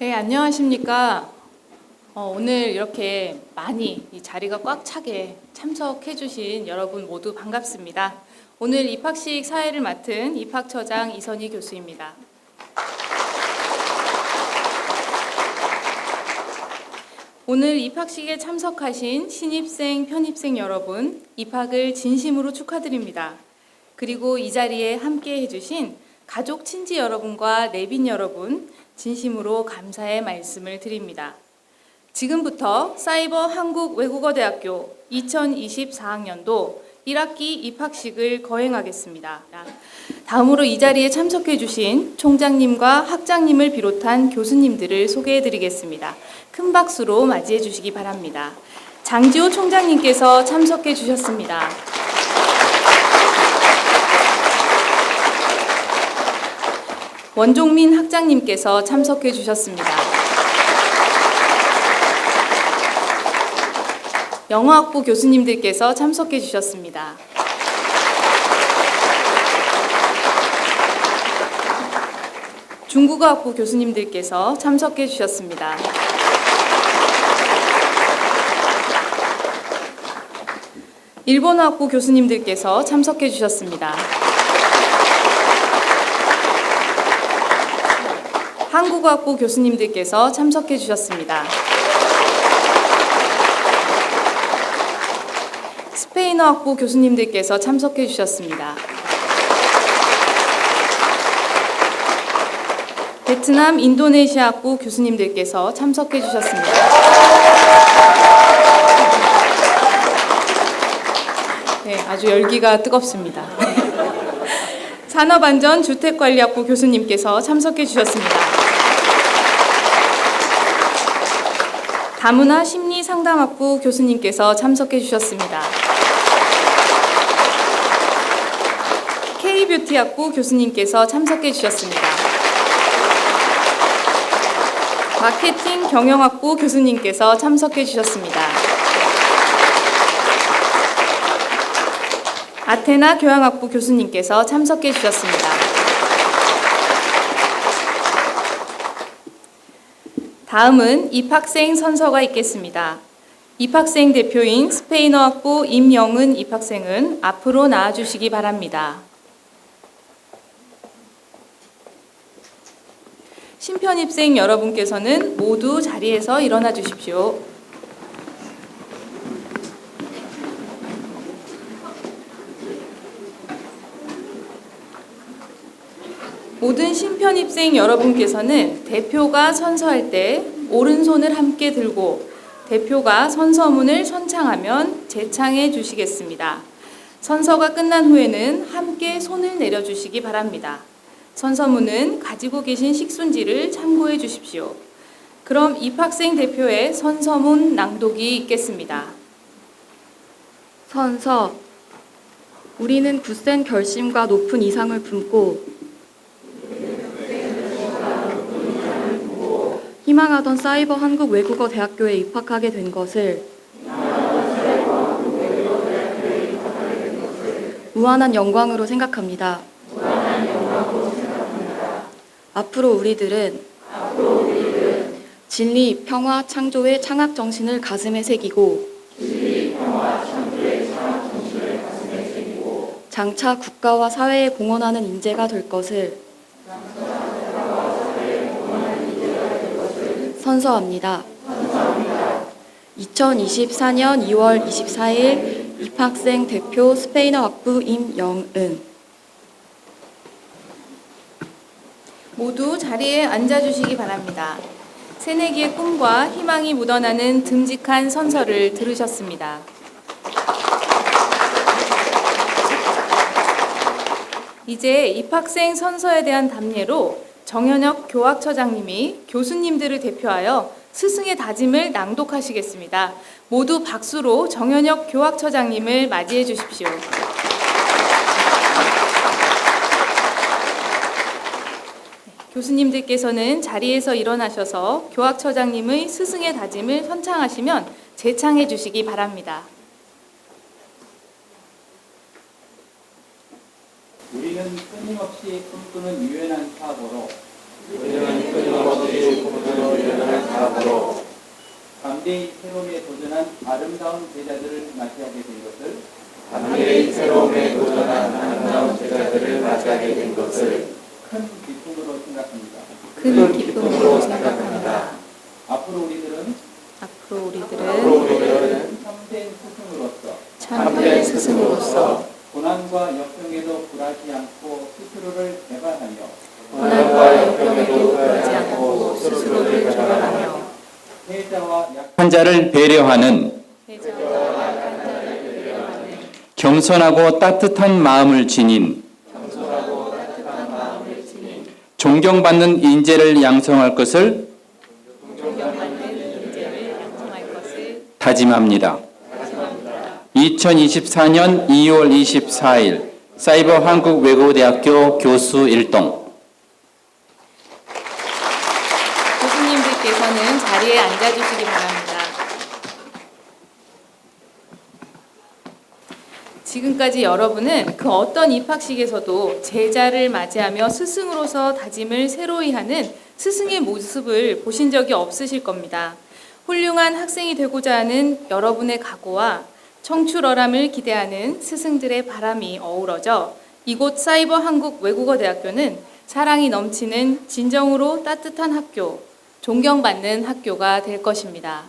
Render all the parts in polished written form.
네, 안녕하십니까. 오늘 이렇게 많이 이 자리가 꽉 차게 참석해 주신 여러분 모두 반갑습니다. 오늘 입학식 사회를 맡은 입학처장 이선희 교수입니다. 오늘 입학식에 참석하신 신입생, 편입생 여러분, 입학을 진심으로 축하드립니다. 그리고 이 자리에 함께 해주신 가족, 친지 여러분과 내빈 여러분, 진심으로 감사의 말씀을 드립니다. 지금부터 사이버 한국외국어대학교 2024학년도 1학기 입학식을 거행하겠습니다. 다음으로 이 자리에 참석해 주신 총장님과 학장님을 비롯한 교수님들을 소개해 드리겠습니다. 큰 박수로 맞이해 주시기 바랍니다. 장지호 총장님께서 참석해 주셨습니다. 원종민 학장님께서 참석해 주셨습니다. 영어학부 교수님들께서 참석해 주셨습니다. 중국어학부 교수님들께서 참석해 주셨습니다. 일본어학부 교수님들께서 참석해 주셨습니다. 한국어학부 교수님들께서 참석해 주셨습니다. 스페인어학부 교수님들께서 참석해 주셨습니다. 베트남, 인도네시아학부 교수님들께서 참석해 주셨습니다. 네, 아주 열기가 뜨겁습니다. 산업안전주택관리학부 교수님께서 참석해 주셨습니다. 다문화 심리상담학부 교수님께서 참석해 주셨습니다. K뷰티학부 교수님께서 참석해 주셨습니다. 마케팅 경영학부 교수님께서 참석해 주셨습니다. 아테나 교양학부 교수님께서 참석해 주셨습니다. 다음은 입학생 선서가 있겠습니다. 입학생 대표인 스페인어학부 임영은 입학생은 앞으로 나와주시기 바랍니다. 신편입생 여러분께서는 모두 자리에서 일어나 주십시오. 모든 신편입생 여러분께서는 대표가 선서할 때 오른손을 함께 들고 대표가 선서문을 선창하면 재창해 주시겠습니다. 선서가 끝난 후에는 함께 손을 내려주시기 바랍니다. 선서문은 가지고 계신 식순지를 참고해 주십시오. 그럼 입학생 대표의 선서문 낭독이 있겠습니다. 선서. 우리는 굳센 결심과 높은 이상을 품고 희망하던 사이버 한국외국어대학교에 입학하게 된 것을 무한한 영광으로 생각합니다. 앞으로 우리들은 진리, 평화, 창조의 창학 정신을 가슴에 새기고 장차 국가와 사회에 공헌하는 인재가 될 것을 선서합니다. 2024년 2월 24일 입학생 대표 스페인어학부 임영은. 모두 자리에 앉아주시기 바랍니다. 새내기의 꿈과 희망이 묻어나는 듬직한 선서를 들으셨습니다. 이제 입학생 선서에 대한 답례로 정현혁 교학처장님이 교수님들을 대표하여 스승의 다짐을 낭독하시겠습니다. 모두 박수로 정현혁 교학처장님을 맞이해 주십시오. 교수님들께서는 자리에서 일어나셔서 교학처장님의 스승의 다짐을 선창하시면 재창해 주시기 바랍니다. 우리는 끊임없이 꿈꾸는 유연한 사고로 우리는 끊임없이 공동훈련을 다함으로 담대히 새로움에 도전한 아름다운 제자들을 맞이하게 된 것을 담대히 새로움에 도전한 아름다운 제자들을 맞이하게 된 것을 큰 기쁨으로 생각합니다. 큰 기쁨으로 생각합니다. 앞으로 우리들은 앞으로 앞으로 우리들은 참된 스승으로서 참된 스승으로서 고난과 역경에도 굴하지 않고 스스로를 개발하며 고난과 역경에도 굴하지 않고 스스로를 개발하며 세자와 한 자를 배려하는 세자와 약한 자를 배려하는 겸손하고 따뜻한 마음을 지닌 존경받는 인재를 양성할 것을 존경받는 인재를 양성할 것을 다짐합니다. 2024년 2월 24일 사이버 한국외국어대학교 교수 일동. 교수님들께서는 자리에 앉아주시기 바랍니다. 지금까지 여러분은 그 어떤 입학식에서도 제자를 맞이하며 스승으로서 다짐을 새로이 하는 스승의 모습을 보신 적이 없으실 겁니다. 훌륭한 학생이 되고자 하는 여러분의 각오와 청출어람을 기대하는 스승들의 바람이 어우러져 이곳 사이버 한국 외국어대학교는 사랑이 넘치는 진정으로 따뜻한 학교, 존경받는 학교가 될 것입니다.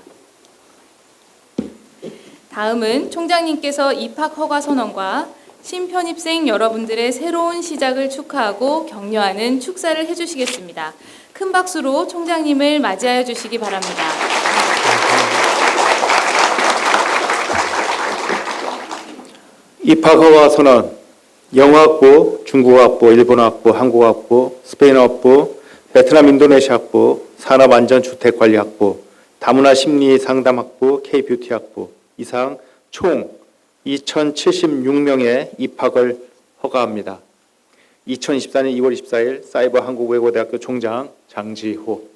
다음은 총장님께서 입학 허가 선언과 신편입생 여러분들의 새로운 시작을 축하하고 격려하는 축사를 해주시겠습니다. 큰 박수로 총장님을 맞이하여 주시기 바랍니다. 입학허가 선언, 영어학부, 중국어학부, 일본어학부, 한국어학부, 스페인어학부, 베트남 인도네시아학부, 산업안전주택관리학부, 다문화심리상담학부, K뷰티학부 이상 총 2,076명의 입학을 허가합니다. 2024년 2월 24일 사이버 한국외국어대학교 총장 장지호.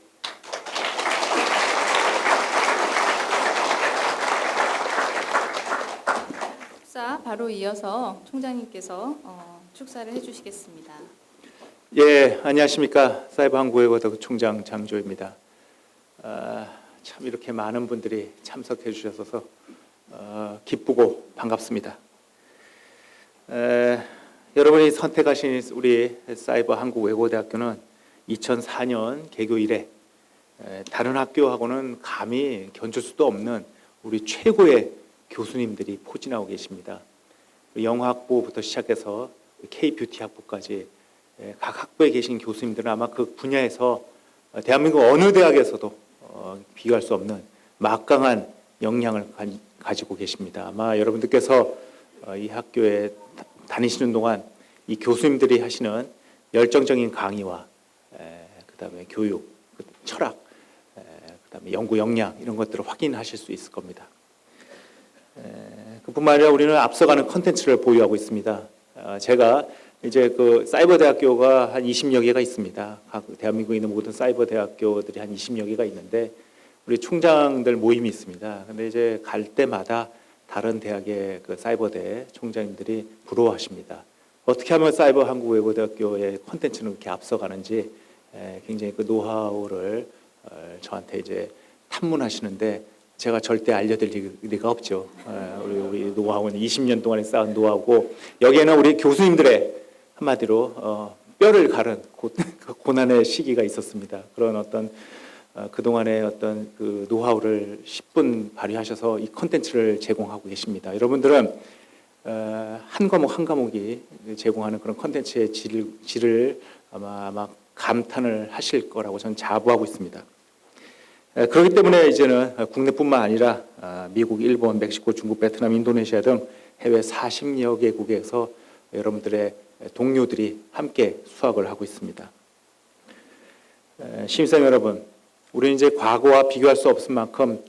축사 바로 이어서 총장님께서 축사를 해주시겠습니다. 예, 안녕하십니까. 사이버 한국외국어대학교 총장 장조입니다. 참 이렇게 많은 분들이 참석해 주셔서 기쁘고 반갑습니다. 여러분이 선택하신 우리 사이버 한국외국어대학교는 2004년 개교 이래 다른 학교하고는 감히 견줄 수도 없는 우리 최고의 교수님들이 포진하고 계십니다. 영어학부부터 시작해서 K뷰티 학부까지 각 학부에 계신 교수님들은 아마 그 분야에서 대한민국 어느 대학에서도 비교할 수 없는 막강한 역량을 가지고 계십니다. 아마 여러분들께서 이 학교에 다니시는 동안 이 교수님들이 하시는 열정적인 강의와 그다음에 교육, 철학, 그다음에 연구 역량 이런 것들을 확인하실 수 있을 겁니다. 그뿐만 아니라 우리는 앞서가는 컨텐츠를 보유하고 있습니다. 제가 이제 그 사이버 대학교가 한 20여 개가 있습니다. 각 대한민국에 있는 모든 사이버 대학교들이 한 20여 개가 있는데 우리 총장들 모임이 있습니다. 근데 이제 갈 때마다 다른 대학의 그 사이버대 총장님들이 부러워하십니다. 어떻게 하면 사이버 한국외국어대학교의 콘텐츠는 그렇게 앞서가는지 굉장히 그 노하우를 저한테 이제 탐문하시는데 제가 절대 알려드릴 리가 없죠. 우리 노하우는 20년 동안에 쌓은 노하우고 여기에는 우리 교수님들의 한마디로 뼈를 가른 고난의 시기가 있었습니다. 그런 어떤 그동안의 어떤 그 노하우를 10분 발휘하셔서 이 콘텐츠를 제공하고 계십니다. 여러분들은 한 과목 한 과목이 제공하는 그런 콘텐츠의 질을 아마 감탄을 하실 거라고 저는 자부하고 있습니다. 그렇기 때문에 이제는 국내뿐만 아니라 미국, 일본, 멕시코, 중국, 베트남, 인도네시아 등 해외 40여 개국에서 여러분들의 동료들이 함께 수학을 하고 있습니다. 신입생 여러분, 우리는 이제 과거와 비교할 수 없을 만큼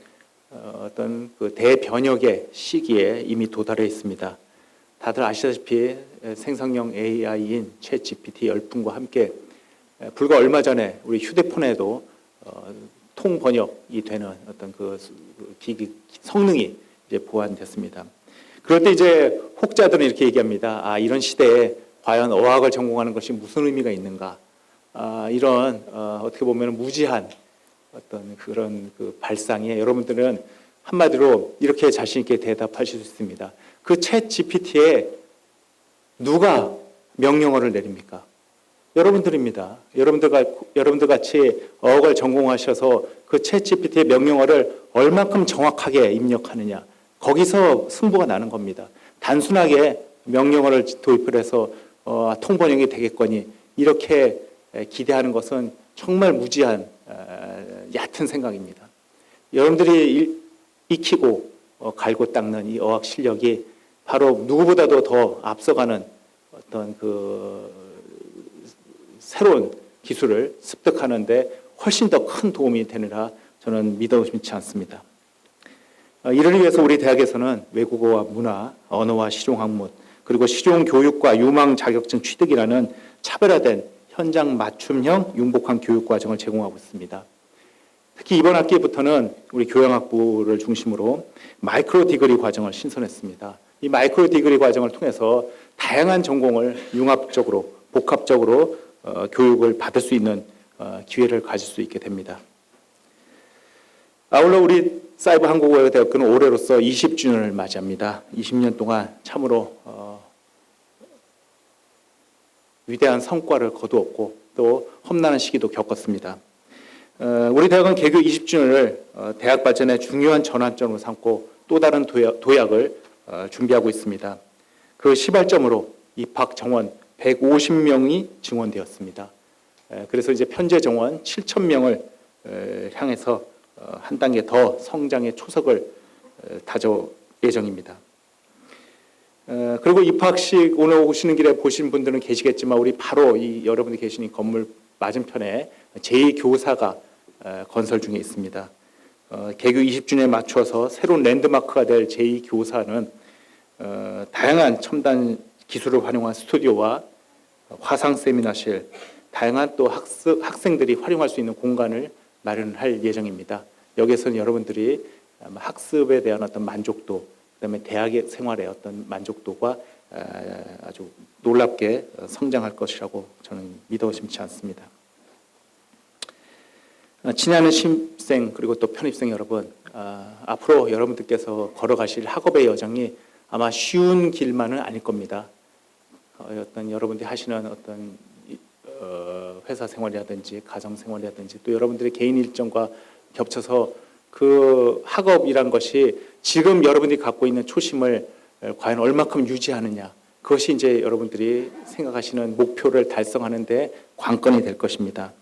어떤 그 대변혁의 시기에 이미 도달해 있습니다. 다들 아시다시피 생성형 AI인 챗GPT 열풍과 함께 불과 얼마 전에 우리 휴대폰에도 통번역이 되는 어떤 그 기기 성능이 이제 보완됐습니다. 그럴 때 이제 혹자들은 이렇게 얘기합니다. 이런 시대에 과연 어학을 전공하는 것이 무슨 의미가 있는가? 이런 어떻게 보면 무지한 어떤 그런 그 발상에 여러분들은 한마디로 이렇게 자신 있게 대답하실 수 있습니다. 그 챗 GPT에 누가 명령어를 내립니까? 여러분들입니다. 여러분들 같이 어학을 전공하셔서 그 챗 GPT의 명령어를 얼만큼 정확하게 입력하느냐, 거기서 승부가 나는 겁니다. 단순하게 명령어를 도입을 해서 통번역이 되겠거니 이렇게 기대하는 것은 정말 무지한 얕은 생각입니다. 여러분들이 익히고 갈고 닦는 이 어학 실력이 바로 누구보다도 더 앞서가는 어떤 그 새로운 기술을 습득하는데 훨씬 더 큰 도움이 되느라 저는 믿어지지 않습니다. 이를 위해서 우리 대학에서는 외국어와 문화, 언어와 실용학문, 그리고 실용교육과 유망 자격증 취득이라는 차별화된 현장 맞춤형 융복한 교육과정을 제공하고 있습니다. 특히 이번 학기부터는 우리 교양학부를 중심으로 마이크로 디그리 과정을 신설했습니다. 이 마이크로 디그리 과정을 통해서 다양한 전공을 융합적으로, 복합적으로 교육을 받을 수 있는 기회를 가질 수 있게 됩니다. 아울러 우리 사이버 한국어대학교는 올해로서 20주년을 맞이합니다. 20년 동안 참으로 위대한 성과를 거두었고 또 험난한 시기도 겪었습니다. 우리 대학은 개교 20주년을 대학 발전의 중요한 전환점으로 삼고 또 다른 도약을 준비하고 있습니다. 그 시발점으로 입학 정원 150명이 증원되었습니다. 그래서 이제 편제 정원 7,000명을 향해서 한 단계 더 성장의 초석을 다져 예정입니다. 그리고 입학식 오늘 오시는 길에 보신 분들은 계시겠지만 우리 바로 이 여러분이 계신 이 건물 맞은편에 제2교사가 건설 중에 있습니다. 개교 20주년에 맞춰서 새로운 랜드마크가 될 제2교사는 다양한 첨단 기술을 활용한 스튜디오와 화상 세미나실, 다양한 또 학생들이 활용할 수 있는 공간을 마련할 예정입니다. 여기에서는 여러분들이 학습에 대한 어떤 만족도, 그다음에 대학의 생활의 어떤 만족도가 아주 놀랍게 성장할 것이라고 저는 믿어 의심치 않습니다. 친애하는 신입생 그리고 또 편입생 여러분, 앞으로 여러분들께서 걸어가실 학업의 여정이 아마 쉬운 길만은 아닐 겁니다. 어떤 여러분들이 하시는 어떤 회사 생활이라든지 가정 생활이라든지 또 여러분들의 개인 일정과 겹쳐서 그 학업이란 것이 지금 여러분들이 갖고 있는 초심을 과연 얼마큼 유지하느냐, 그것이 이제 여러분들이 생각하시는 목표를 달성하는 데 관건이 될 것입니다.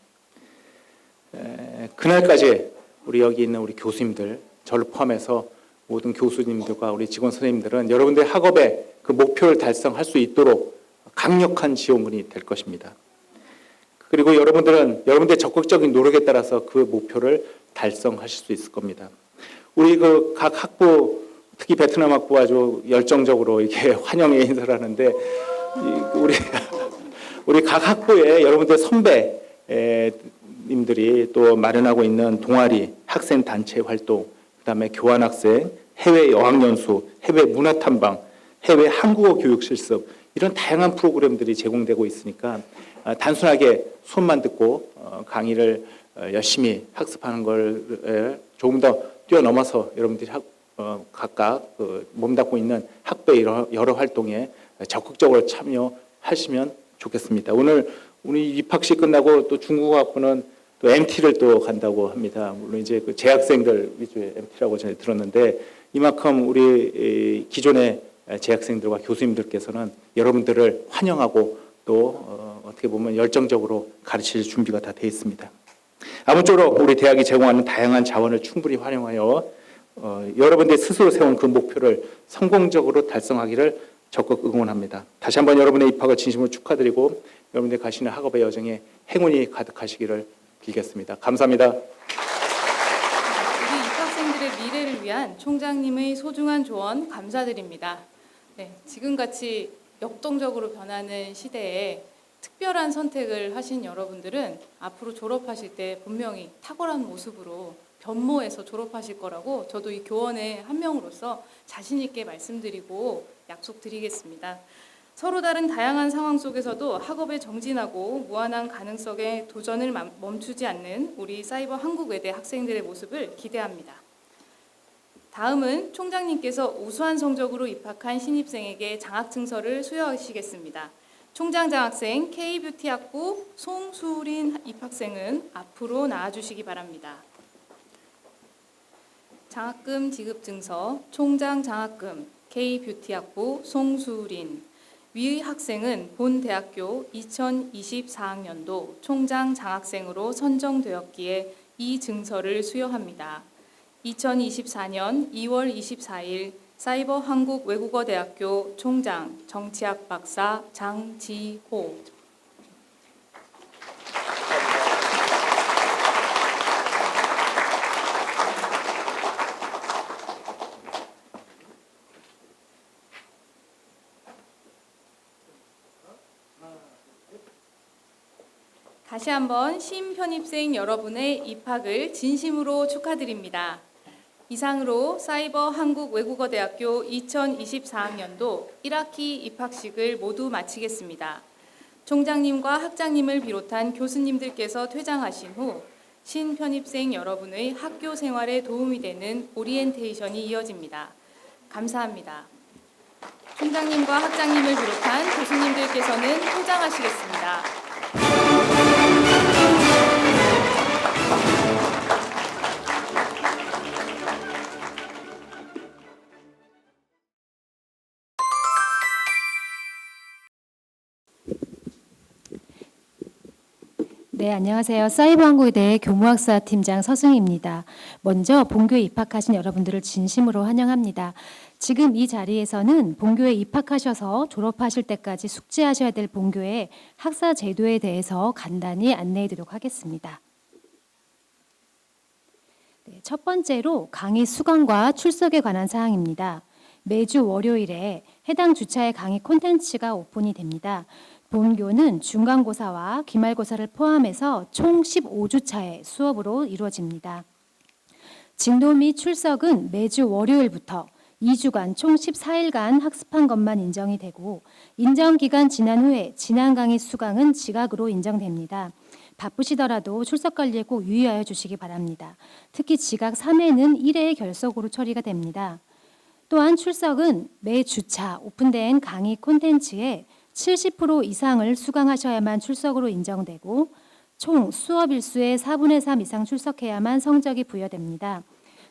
그날까지 우리 여기 있는 우리 교수님들, 저를 포함해서 모든 교수님들과 우리 직원 선생님들은 여러분들의 학업의 그 목표를 달성할 수 있도록 강력한 지원군이 될 것입니다. 그리고 여러분들은 여러분들의 적극적인 노력에 따라서 그 목표를 달성하실 수 있을 겁니다. 우리 그 각 학부, 특히 베트남 학부 아주 열정적으로 이렇게 환영의 인사를 하는데 우리 각 학부에 여러분들 선배님들이 또 마련하고 있는 동아리, 학생 단체 활동, 그다음에 교환학생, 해외 여학연수, 해외 문화탐방, 해외 한국어 교육 실습, 이런 다양한 프로그램들이 제공되고 있으니까 단순하게 수업만 듣고 강의를 열심히 학습하는 걸 조금 더 뛰어넘어서 여러분들이 각각 몸담고 있는 학부의 여러 활동에 적극적으로 참여하시면 좋겠습니다. 오늘 우리 입학식 끝나고 또 중국어학부는 또 MT를 또 간다고 합니다. 물론 이제 그 재학생들 위주의 MT라고 전에 들었는데 이만큼 우리 기존의 재학생들과 교수님들께서는 여러분들을 환영하고 또 어떻게 보면 열정적으로 가르칠 준비가 다 되어 있습니다. 아무쪼록 우리 대학이 제공하는 다양한 자원을 충분히 활용하여 여러분들이 스스로 세운 그 목표를 성공적으로 달성하기를 적극 응원합니다. 다시 한번 여러분의 입학을 진심으로 축하드리고 여러분들이 가시는 학업의 여정에 행운이 가득하시기를 빌겠습니다. 감사합니다. 우리 입학생들의 미래를 위한 총장님의 소중한 조언 감사드립니다. 네, 지금같이 역동적으로 변하는 시대에 특별한 선택을 하신 여러분들은 앞으로 졸업하실 때 분명히 탁월한 모습으로 변모해서 졸업하실 거라고 저도 이 교원의 한 명으로서 자신 있게 말씀드리고 약속드리겠습니다. 서로 다른 다양한 상황 속에서도 학업에 정진하고 무한한 가능성에 도전을 멈추지 않는 우리 사이버 한국외대 학생들의 모습을 기대합니다. 다음은 총장님께서 우수한 성적으로 입학한 신입생에게 장학증서를 수여하시겠습니다. 총장 장학생 K뷰티학부 송수린 입학생은 앞으로 나와주시기 바랍니다. 장학금 지급 증서 총장 장학금 K뷰티학부 송수린 위 학생은 본 대학교 2024학년도 총장 장학생으로 선정되었기에 이 증서를 수여합니다. 2024년 2월 24일 사이버 한국 외국어대학교 총장 정치학 박사 장지호. 다시 한번 신편입생 여러분의 입학을 진심으로 축하드립니다. 이상으로 사이버 한국 외국어대학교 2024학년도 1학기 입학식을 모두 마치겠습니다. 총장님과 학장님을 비롯한 교수님들께서 퇴장하신 후 신편입생 여러분의 학교 생활에 도움이 되는 오리엔테이션이 이어집니다. 감사합니다. 총장님과 학장님을 비롯한 교수님들께서는 퇴장하시겠습니다. 네, 안녕하세요. 사이버한국외대 교무학사 팀장 서승희입니다. 먼저 본교에 입학하신 여러분들을 진심으로 환영합니다. 지금 이 자리에서는 본교에 입학하셔서 졸업하실 때까지 숙지하셔야 될 본교의 학사 제도에 대해서 간단히 안내해 드리도록 하겠습니다. 네, 첫 번째로 강의 수강과 출석에 관한 사항입니다. 매주 월요일에 해당 주차의 강의 콘텐츠가 오픈이 됩니다. 본교는 중간고사와 기말고사를 포함해서 총 15주차의 수업으로 이루어집니다. 진도 및 출석은 매주 월요일부터 2주간 총 14일간 학습한 것만 인정이 되고 인정기간 지난 후에 지난 강의 수강은 지각으로 인정됩니다. 바쁘시더라도 출석 관리에 꼭 유의하여 주시기 바랍니다. 특히 지각 3회는 1회의 결석으로 처리가 됩니다. 또한 출석은 매 주차 오픈된 강의 콘텐츠에 70% 이상을 수강하셔야만 출석으로 인정되고 총 수업 일수의 4분의 3 이상 출석해야만 성적이 부여됩니다.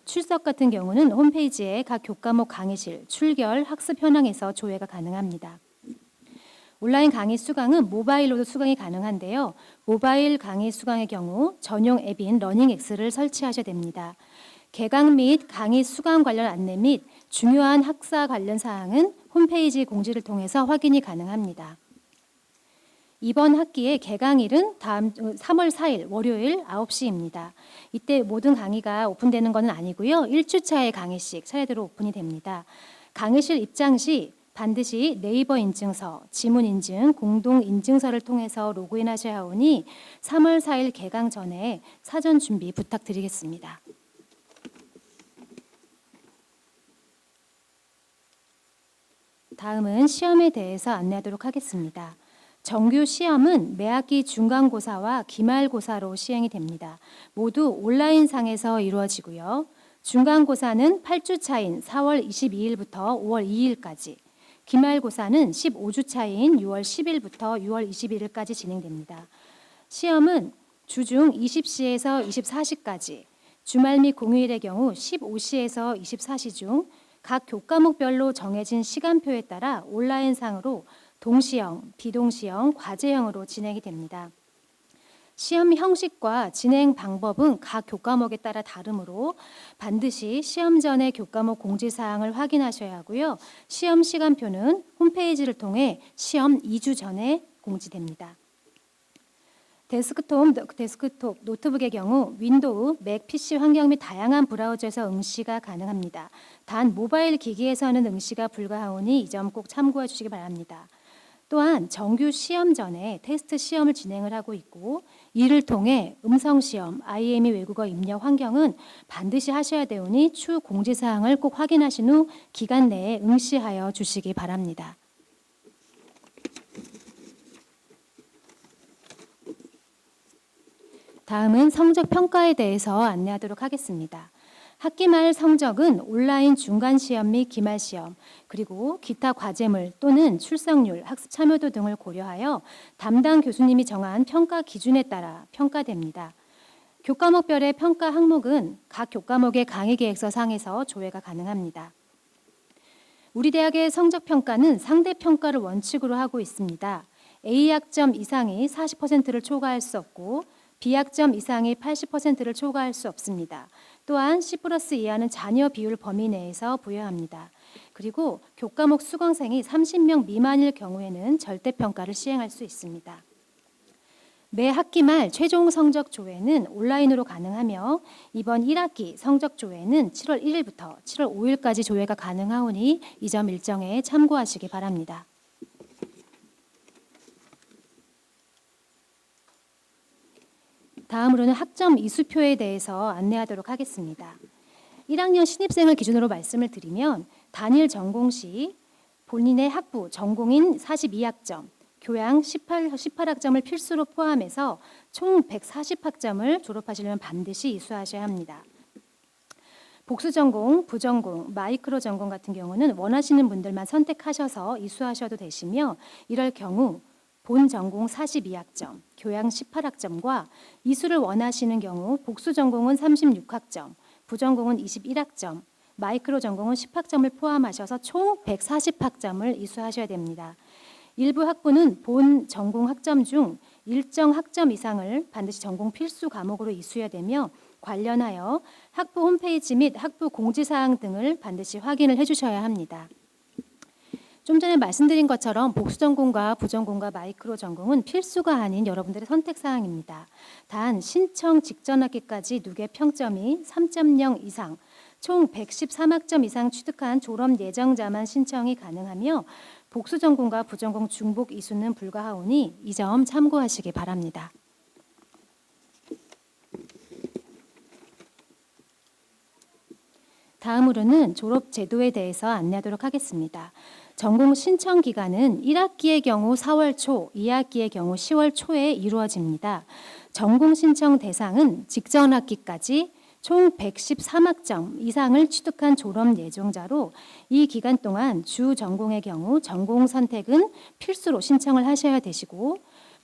출석 같은 경우는 홈페이지에 각 교과목 강의실, 출결, 학습 현황에서 조회가 가능합니다. 온라인 강의 수강은 모바일로도 수강이 가능한데요. 모바일 강의 수강의 경우 전용 앱인 러닝X를 설치하셔야 됩니다. 개강 및 강의 수강 관련 안내 및 중요한 학사 관련 사항은 홈페이지 공지를 통해서 확인이 가능합니다. 이번 학기의 개강일은 다음 3월 4일 월요일 9시입니다. 이때 모든 강의가 오픈되는 것은 아니고요. 1주차의 강의씩 차례대로 오픈이 됩니다. 강의실 입장 시 반드시 네이버 인증서, 지문 인증, 공동 인증서를 통해서 로그인하셔야 하오니 3월 4일 개강 전에 사전 준비 부탁드리겠습니다. 다음은 시험에 대해서 안내하도록 하겠습니다. 정규 시험은 매학기 중간고사와 기말고사로 시행이 됩니다. 모두 온라인상에서 이루어지고요. 중간고사는 8주차인 4월 22일부터 5월 2일까지, 기말고사는 15주차인 6월 10일부터 6월 21일까지 진행됩니다. 시험은 주중 20시에서 24시까지, 주말 및 공휴일의 경우 15시에서 24시 중 각 교과목별로 정해진 시간표에 따라 온라인상으로 동시형, 비동시형, 과제형으로 진행이 됩니다. 시험 형식과 진행 방법은 각 교과목에 따라 다르므로 반드시 시험 전에 교과목 공지사항을 확인하셔야 하고요. 시험 시간표는 홈페이지를 통해 시험 2주 전에 공지됩니다. 데스크톱 노트북의 경우 윈도우, 맥, PC 환경 및 다양한 브라우저에서 응시가 가능합니다. 단 모바일 기기에서는 응시가 불가하오니 이 점 꼭 참고해 주시기 바랍니다. 또한 정규 시험 전에 테스트 시험을 진행을 하고 있고 이를 통해 음성시험, IME 외국어 입력 환경은 반드시 하셔야 되오니 추후 공지사항을 꼭 확인하신 후 기간 내에 응시하여 주시기 바랍니다. 다음은 성적 평가에 대해서 안내하도록 하겠습니다. 학기 말 성적은 온라인 중간 시험 및 기말 시험, 그리고 기타 과제물 또는 출석률, 학습 참여도 등을 고려하여 담당 교수님이 정한 평가 기준에 따라 평가됩니다. 교과목별의 평가 항목은 각 교과목의 강의 계획서 상에서 조회가 가능합니다. 우리 대학의 성적 평가는 상대 평가를 원칙으로 하고 있습니다. A학점 이상이 40%를 초과할 수 없고 B학점 이상이 80%를 초과할 수 없습니다. 또한 C+ 이하는 자녀 비율 범위 내에서 부여합니다. 그리고 교과목 수강생이 30명 미만일 경우에는 절대평가를 시행할 수 있습니다. 매 학기 말 최종 성적 조회는 온라인으로 가능하며 이번 1학기 성적 조회는 7월 1일부터 7월 5일까지 조회가 가능하오니 이 점 일정에 참고하시기 바랍니다. 다음으로는 학점 이수표에 대해서 안내하도록 하겠습니다. 1학년 신입생을 기준으로 말씀을 드리면 단일 전공 시 본인의 학부 전공인 42학점, 교양 18학점을 필수로 포함해서 총 140학점을 졸업하시려면 반드시 이수하셔야 합니다. 복수 전공, 부전공, 마이크로 전공 같은 경우는 원하시는 분들만 선택하셔서 이수하셔도 되시며 이럴 경우 본 전공 42학점, 교양 18학점과 이수를 원하시는 경우 복수 전공은 36학점, 부전공은 21학점, 마이크로 전공은 10학점을 포함하셔서 총 140학점을 이수하셔야 됩니다. 일부 학부는 본 전공 학점 중 일정 학점 이상을 반드시 전공 필수 과목으로 이수해야 되며 관련하여 학부 홈페이지 및 학부 공지사항 등을 반드시 확인을 해주셔야 합니다. 좀 전에 말씀드린 것처럼 복수 전공과 부전공과 마이크로 전공은 필수가 아닌 여러분들의 선택사항입니다. 단 신청 직전 학기까지 누계 평점이 3.0 이상, 총 113학점 이상 취득한 졸업 예정자만 신청이 가능하며 복수 전공과 부전공 중복 이수는 불가하오니 이 점 참고하시기 바랍니다. 다음으로는 졸업 제도에 대해서 안내하도록 하겠습니다. 전공 신청 기간은 1학기의 경우 4월 초, 2학기의 경우 10월 초에 이루어집니다. 전공 신청 대상은 직전 학기까지 총 113학점 이상을 취득한 졸업 예정자로 이 기간 동안 주 전공의 경우 전공 선택은 필수로 신청을 하셔야 되시고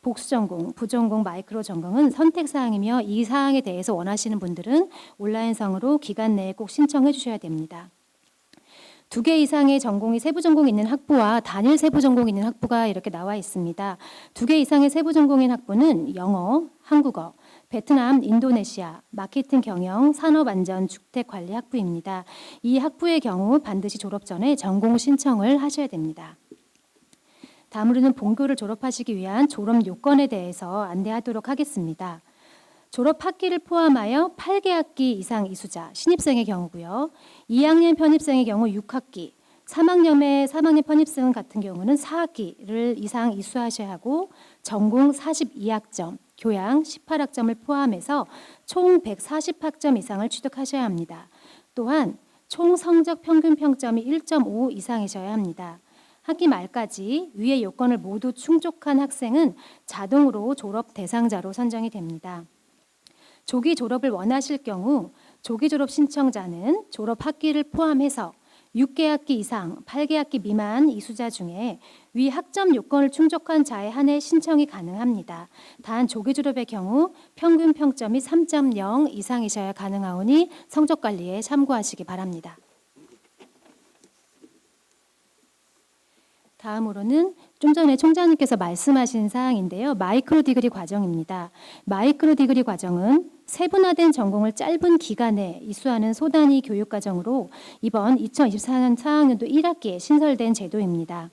복수 전공, 부전공, 마이크로 전공은 선택 사항이며 이 사항에 대해서 원하시는 분들은 온라인상으로 기간 내에 꼭 신청해 주셔야 됩니다. 2개 이상의 전공이 세부 전공이 있는 학부와 단일 세부 전공이 있는 학부가 이렇게 나와 있습니다. 2개 이상의 세부 전공인 학부는 영어, 한국어, 베트남, 인도네시아, 마케팅 경영, 산업안전, 주택관리 학부입니다. 이 학부의 경우 반드시 졸업 전에 전공 신청을 하셔야 됩니다. 다음으로는 본교를 졸업하시기 위한 졸업 요건에 대해서 안내하도록 하겠습니다. 졸업 학기를 포함하여 8개 학기 이상 이수자, 신입생의 경우고요. 2학년 편입생의 경우 6학기, 3학년 편입생 같은 경우는 4학기를 이상 이수하셔야 하고 전공 42학점, 교양 18학점을 포함해서 총 140학점 이상을 취득하셔야 합니다. 또한 총 성적 평균 평점이 1.5 이상이셔야 합니다. 학기 말까지 위의 요건을 모두 충족한 학생은 자동으로 졸업 대상자로 선정이 됩니다. 조기 졸업을 원하실 경우 조기 졸업 신청자는 졸업 학기를 포함해서 6개 학기 이상, 8개 학기 미만 이수자 중에 위 학점 요건을 충족한 자에 한해 신청이 가능합니다. 단 조기 졸업의 경우 평균 평점이 3.0 이상이셔야 가능하오니 성적 관리에 참고하시기 바랍니다. 다음으로는 좀 전에 총장님께서 말씀하신 사항인데요. 마이크로 디그리 과정입니다. 마이크로 디그리 과정은 세분화된 전공을 짧은 기간에 이수하는 소단위 교육 과정으로 이번 2024년 4학년도 1학기에 신설된 제도입니다.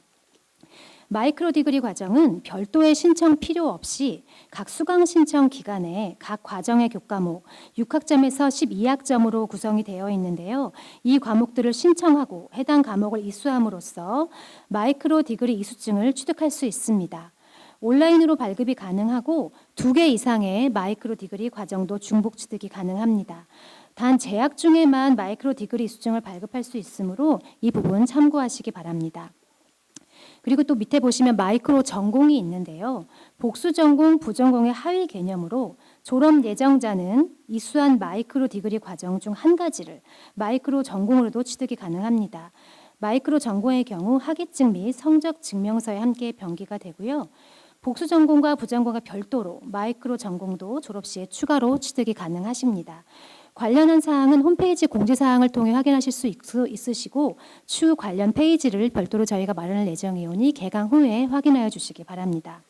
마이크로 디그리 과정은 별도의 신청 필요 없이 각 수강 신청 기간에 각 과정의 교과목 6학점에서 12학점으로 구성이 되어 있는데요. 이 과목들을 신청하고 해당 과목을 이수함으로써 마이크로 디그리 이수증을 취득할 수 있습니다. 온라인으로 발급이 가능하고 2개 이상의 마이크로 디그리 과정도 중복 취득이 가능합니다. 단 재학 중에만 마이크로 디그리 이수증을 발급할 수 있으므로 이 부분 참고하시기 바랍니다. 그리고 또 밑에 보시면 마이크로 전공이 있는데요. 복수 전공, 부전공의 하위 개념으로 졸업 예정자는 이수한 마이크로 디그리 과정 중 한 가지를 마이크로 전공으로도 취득이 가능합니다. 마이크로 전공의 경우 학위증 및 성적 증명서에 함께 병기가 되고요. 복수 전공과 부전공과 별도로 마이크로 전공도 졸업 시에 추가로 취득이 가능하십니다. 관련한 사항은 홈페이지 공지사항을 통해 확인하실 수 있으시고 추후 관련 페이지를 별도로 저희가 마련할 예정이오니 개강 후에 확인하여 주시기 바랍니다.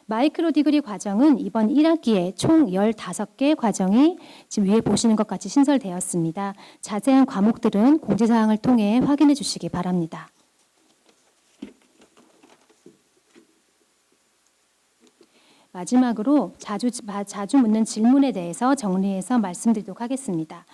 마이크로 디그리 과정은 이번 1학기에 총 15개 과정이 지금 위에 보시는 것 같이 신설되었습니다. 자세한 과목들은 공지사항을 통해 확인해 주시기 바랍니다. 마지막으로 자주 묻는 질문에 대해서 정리해서 말씀드리도록 하겠습니다.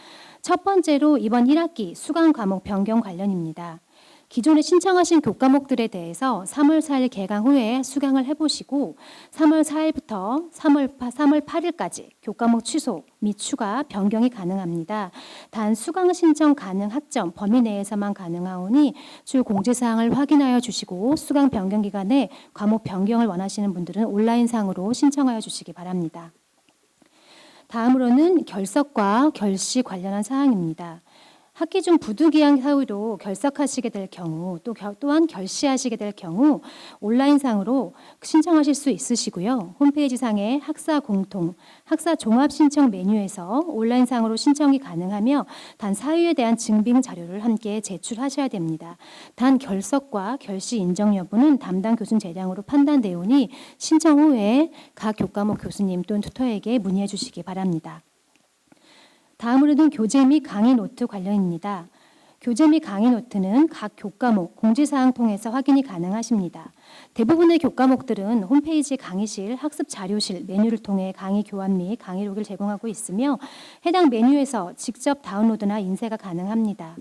첫 번째로 이번 1학기 수강 과목 변경 관련입니다. 기존에 신청하신 교과목들에 대해서 3월 4일 개강 후에 수강을 해보시고 3월 4일부터 3월 8일까지 교과목 취소 및 추가 변경이 가능합니다. 단 수강 신청 가능 학점 범위 내에서만 가능하오니 추후 공지사항을 확인하여 주시고 수강 변경 기간에 과목 변경을 원하시는 분들은 온라인상으로 신청하여 주시기 바랍니다. 다음으로는 결석과 결시 관련한 사항입니다. 학기 중 부득이한 사유로 결석하시게 될 경우 또한 결시하시게 될 경우 온라인상으로 신청하실 수 있으시고요. 홈페이지 상의 학사 공통, 학사 종합 신청 메뉴에서 온라인상으로 신청이 가능하며 단 사유에 대한 증빙 자료를 함께 제출하셔야 됩니다. 단 결석과 결시 인정 여부는 담당 교수님 재량으로 판단되오니 신청 후에 각 교과목 교수님 또는 튜터에게 문의해 주시기 바랍니다. 다음으로는 교재 및 강의 노트 관련입니다. 교재 및 강의 노트는 각 교과목 공지사항 통해서 확인이 가능하십니다. 대부분의 교과목들은 홈페이지 강의실, 학습 자료실 메뉴를 통해 강의 교환 및 강의록을 제공하고 있으며 해당 메뉴에서 직접 다운로드나 인쇄가 가능합니다.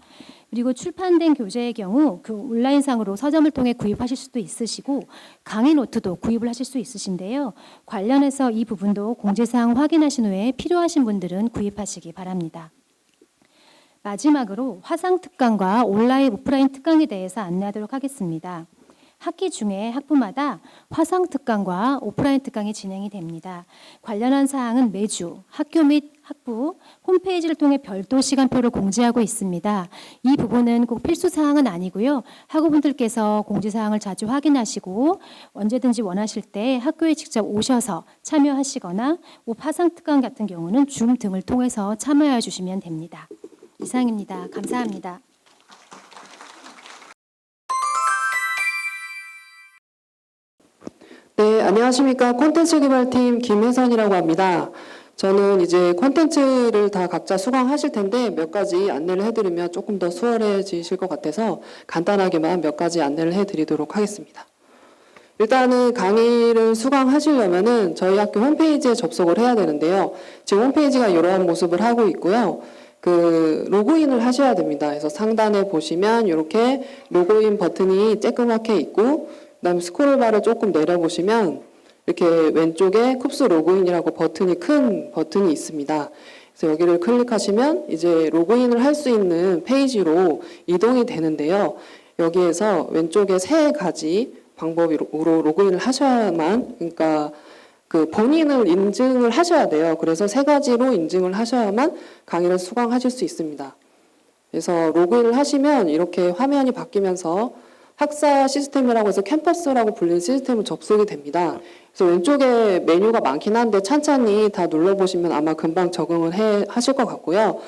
그리고 출판된 교재의 경우 그 온라인상으로 서점을 통해 구입하실 수도 있으시고 강의 노트도 구입을 하실 수 있으신데요. 관련해서 이 부분도 공지사항 확인하신 후에 필요하신 분들은 구입하시기 바랍니다. 마지막으로 화상 특강과 온라인 오프라인 특강에 대해서 안내하도록 하겠습니다. 학기 중에 학부마다 화상 특강과 오프라인 특강이 진행이 됩니다. 관련한 사항은 매주 학교 및 학부 홈페이지를 통해 별도 시간표를 공지하고 있습니다. 이 부분은 꼭 필수 사항은 아니고요. 학우분들께서 공지사항을 자주 확인하시고 언제든지 원하실 때 학교에 직접 오셔서 참여하시거나 화상 특강 같은 경우는 줌 등을 통해서 참여해 주시면 됩니다. 이상입니다. 감사합니다. 네, 안녕하십니까. 콘텐츠 개발팀 김혜선이라고 합니다. 저는 이제 콘텐츠를 다 각자 수강하실 텐데 몇 가지 안내를 해드리면 조금 더 수월해지실 것 같아서 간단하게만 몇 가지 안내를 해드리도록 하겠습니다. 일단은 강의를 수강하시려면은 저희 학교 홈페이지에 접속을 해야 되는데요. 지금 홈페이지가 이러한 모습을 하고 있고요. 로그인을 하셔야 됩니다. 그래서 상단에 보시면 이렇게 로그인 버튼이 쬐끄맣게 있고 그다음에 스크롤바를 조금 내려보시면 이렇게 왼쪽에 쿱스 로그인이라고 큰 버튼이 있습니다. 그래서 여기를 클릭하시면 이제 로그인을 할 수 있는 페이지로 이동이 되는데요. 여기에서 왼쪽에 3가지 방법으로 로그인을 하셔야만, 그러니까 본인을 인증을 하셔야 돼요. 그래서 3가지로 인증을 하셔야만 강의를 수강하실 수 있습니다. 그래서 로그인을 하시면 이렇게 화면이 바뀌면서 학사 시스템이라고 해서 캠퍼스라고 불리는 시스템으로 접속이 됩니다. 그래서 왼쪽에 메뉴가 많긴 한데 찬찬히 다 눌러보시면 아마 금방 적응을 하실 것 같고요.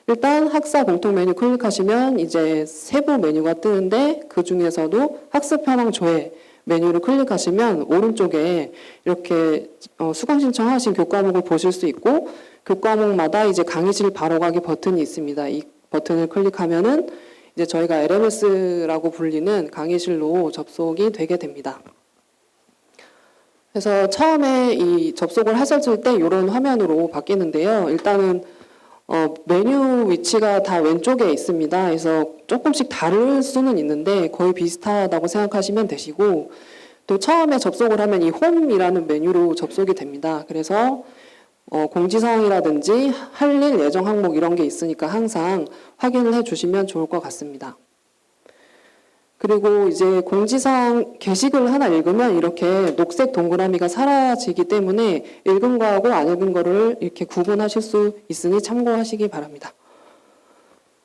일단 학사 공통 메뉴 클릭하시면 이제 세부 메뉴가 뜨는데 그 중에서도 학습 현황 조회 메뉴를 클릭하시면 오른쪽에 이렇게 수강 신청하신 교과목을 보실 수 있고 교과목마다 이제 강의실 바로 가기 버튼이 있습니다. 이 버튼을 클릭하면은 이제 저희가 LMS라고 불리는 강의실로 접속이 되게 됩니다. 그래서 처음에 이 접속을 하셨을 때 이런 화면으로 바뀌는데요. 일단은 메뉴 위치가 다 왼쪽에 있습니다. 그래서 조금씩 다를 수는 있는데 거의 비슷하다고 생각하시면 되시고 또 처음에 접속을 하면 이 홈이라는 메뉴로 접속이 됩니다. 그래서 공지사항이라든지 할 일, 예정 항목 이런 게 있으니까 항상 확인을 해주시면 좋을 것 같습니다. 그리고 이제 공지사항 게시글 하나 읽으면 이렇게 녹색 동그라미가 사라지기 때문에 읽은 거하고 안 읽은 거를 이렇게 구분하실 수 있으니 참고하시기 바랍니다.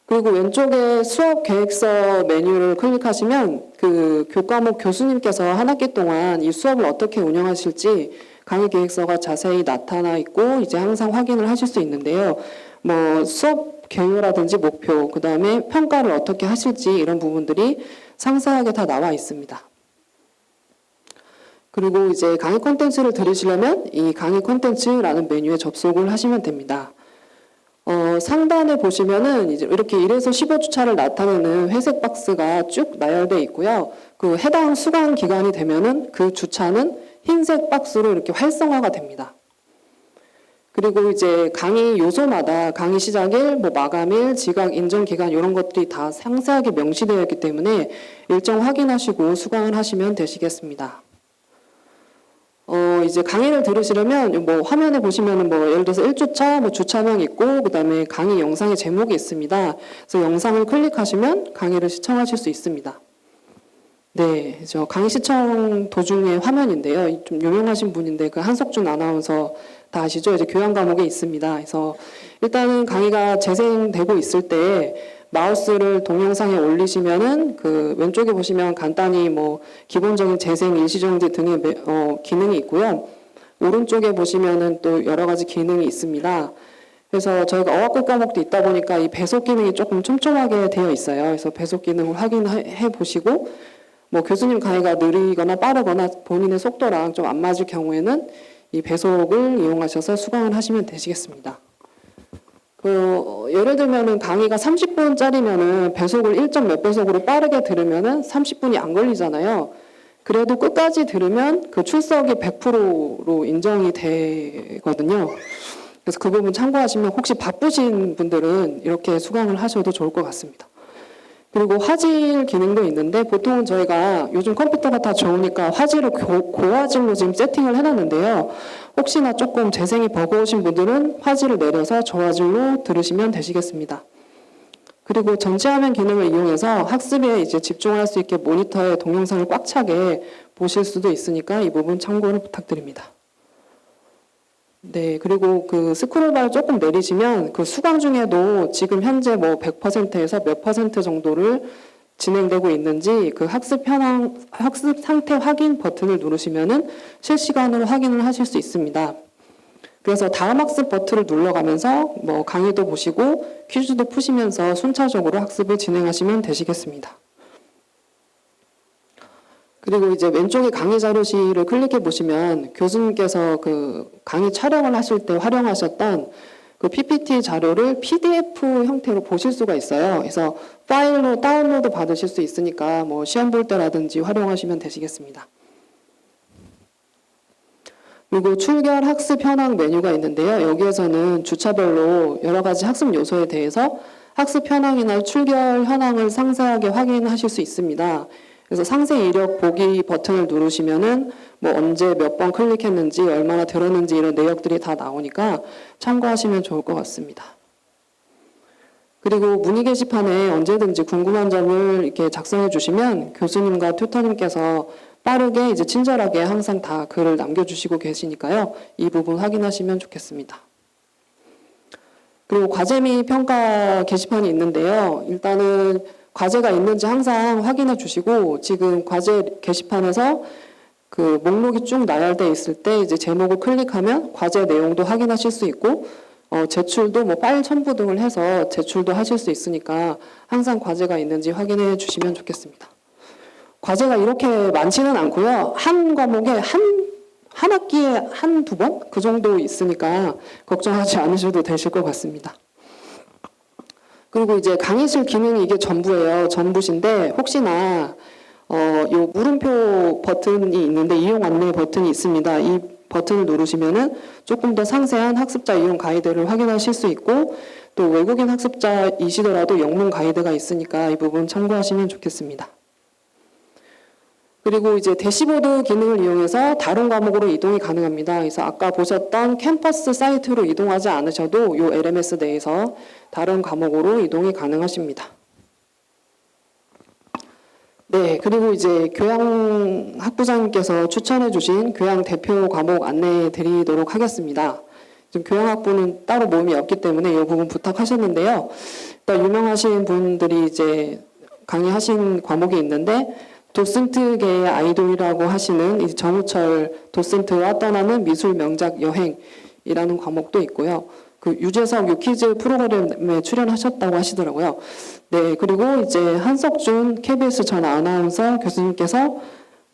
그리고 왼쪽에 수업 계획서 메뉴를 클릭하시면 그 교과목 교수님께서 한 학기 동안 이 수업을 어떻게 운영하실지 강의 계획서가 자세히 나타나 있고 이제 항상 확인을 하실 수 있는데요. 뭐 수업 계획이라든지 목표, 그 다음에 평가를 어떻게 하실지 이런 부분들이 상세하게 다 나와 있습니다. 그리고 이제 강의 콘텐츠를 들으시려면 이 강의 콘텐츠라는 메뉴에 접속을 하시면 됩니다. 상단에 보시면은 이제 이렇게 1에서 15주차를 나타내는 회색 박스가 쭉 나열되어 있고요. 그 해당 수강 기간이 되면은 그 주차는 흰색 박스로 이렇게 활성화가 됩니다. 그리고 이제 강의 요소마다 강의 시작일, 뭐 마감일, 지각 인정 기간 이런 것들이 다 상세하게 명시되어 있기 때문에 일정 확인하시고 수강을 하시면 되시겠습니다. 이제 강의를 들으시려면 뭐 화면에 보시면은 뭐 예를 들어서 1주차 뭐 주차명 있고 그다음에 강의 영상의 제목이 있습니다. 그래서 영상을 클릭하시면 강의를 시청하실 수 있습니다. 네, 저 강의 시청 도중의 화면인데요. 좀 유명하신 분인데 그 한석준 아나운서 다 아시죠? 이제 교양 과목에 있습니다. 그래서 일단은 강의가 재생되고 있을 때 마우스를 동영상에 올리시면은 그 왼쪽에 보시면 간단히 뭐 기본적인 재생, 일시정지 등의 기능이 있고요. 오른쪽에 보시면은 또 여러 가지 기능이 있습니다. 그래서 저희가 어학국 과목도 있다 보니까 이 배속 기능이 조금 촘촘하게 되어 있어요. 그래서 배속 기능을 확인해 보시고 뭐 교수님 강의가 느리거나 빠르거나 본인의 속도랑 좀 안 맞을 경우에는 이 배속을 이용하셔서 수강을 하시면 되시겠습니다. 예를 들면은 강의가 30분짜리면은 배속을 1점 몇 배속으로 빠르게 들으면은 30분이 안 걸리잖아요. 그래도 끝까지 들으면 그 출석이 100%로 인정이 되거든요. 그래서 그 부분 참고하시면 혹시 바쁘신 분들은 이렇게 수강을 하셔도 좋을 것 같습니다. 그리고 화질 기능도 있는데 보통은 저희가 요즘 컴퓨터가 다 좋으니까 화질을 고화질로 지금 세팅을 해놨는데요. 혹시나 조금 재생이 버거우신 분들은 화질을 내려서 저화질로 들으시면 되시겠습니다. 그리고 전체 화면 기능을 이용해서 학습에 이제 집중할 수 있게 모니터에 동영상을 꽉 차게 보실 수도 있으니까 이 부분 참고를 부탁드립니다. 네, 그리고 그 스크롤바를 조금 내리시면 그 수강 중에도 지금 현재 뭐 100%에서 몇 % 정도를 진행되고 있는지 그 학습 상태 확인 버튼을 누르시면은 실시간으로 확인을 하실 수 있습니다. 그래서 다음 학습 버튼을 눌러가면서 뭐 강의도 보시고 퀴즈도 푸시면서 순차적으로 학습을 진행하시면 되시겠습니다. 그리고 이제 왼쪽에 강의 자료실을 클릭해 보시면 교수님께서 그 강의 촬영을 하실 때 활용하셨던 그 PPT 자료를 PDF 형태로 보실 수가 있어요. 그래서 파일로 다운로드 받으실 수 있으니까 뭐 시험 볼 때라든지 활용하시면 되시겠습니다. 그리고 출결 학습 현황 메뉴가 있는데요. 여기에서는 주차별로 여러 가지 학습 요소에 대해서 학습 현황이나 출결 현황을 상세하게 확인하실 수 있습니다. 그래서 상세 이력 보기 버튼을 누르시면은 뭐 언제 몇 번 클릭했는지 얼마나 들었는지 이런 내역들이 다 나오니까 참고하시면 좋을 것 같습니다. 그리고 문의 게시판에 언제든지 궁금한 점을 이렇게 작성해 주시면 교수님과 튜터님께서 빠르게 이제 친절하게 항상 다 글을 남겨주시고 계시니까요. 이 부분 확인하시면 좋겠습니다. 그리고 과제 및 평가 게시판이 있는데요. 일단은 과제가 있는지 항상 확인해 주시고 지금 과제 게시판에서 그 목록이 쭉 나열되어 있을 때 이제 제목을 클릭하면 과제 내용도 확인하실 수 있고 제출도 뭐 파일 첨부 등을 해서 제출도 하실 수 있으니까 항상 과제가 있는지 확인해 주시면 좋겠습니다. 과제가 이렇게 많지는 않고요. 한 과목에 한 학기에 한두 번? 그 정도 있으니까 걱정하지 않으셔도 되실 것 같습니다. 그리고 이제 강의실 기능이 이게 전부예요. 전부신데 혹시나 요 물음표 버튼이 있는데 이용 안내 버튼이 있습니다. 이 버튼을 누르시면은 조금 더 상세한 학습자 이용 가이드를 확인하실 수 있고 또 외국인 학습자이시더라도 영문 가이드가 있으니까 이 부분 참고하시면 좋겠습니다. 그리고 이제 대시보드 기능을 이용해서 다른 과목으로 이동이 가능합니다. 그래서 아까 보셨던 캠퍼스 사이트로 이동하지 않으셔도 이 LMS 내에서 다른 과목으로 이동이 가능하십니다. 네, 그리고 이제 교양 학부장님께서 추천해 주신 교양 대표 과목 안내해 드리도록 하겠습니다. 지금 교양학부는 따로 모임이 없기 때문에 이 부분 부탁하셨는데요. 일단 유명하신 분들이 이제 강의하신 과목이 있는데 도슨트계의 아이돌이라고 하시는 이 정우철 도슨트와 떠나는 미술 명작 여행이라는 과목도 있고요. 그 유재석 유키즈 프로그램에 출연하셨다고 하시더라고요. 네, 그리고 이제 한석준 KBS 전 아나운서 교수님께서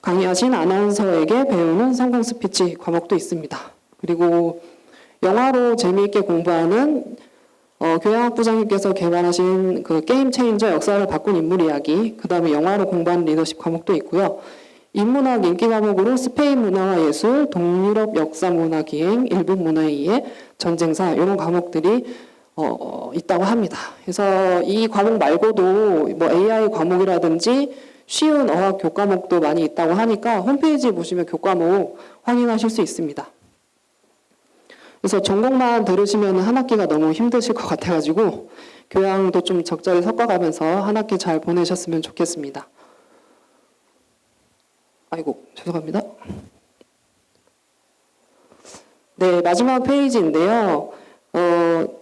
강의하신 아나운서에게 배우는 성공 스피치 과목도 있습니다. 그리고 영화로 재미있게 공부하는 교양학부장님께서 개발하신 그 게임 체인저 역사를 바꾼 인물 이야기, 그 다음에 영화로 공부하는 리더십 과목도 있고요. 인문학 인기 과목으로 스페인 문화와 예술, 동유럽 역사 문화 기행, 일본 문화에 의해 전쟁사 이런 과목들이 있다고 합니다. 그래서 이 과목 말고도 뭐 AI 과목이라든지 쉬운 어학 교과목도 많이 있다고 하니까 홈페이지 보시면 교과목 확인하실 수 있습니다. 그래서 전공만 들으시면 한 학기가 너무 힘드실 것 같아가지고 교양도 좀 적절히 섞어가면서 한 학기 잘 보내셨으면 좋겠습니다. 아이고, 죄송합니다. 네, 마지막 페이지인데요.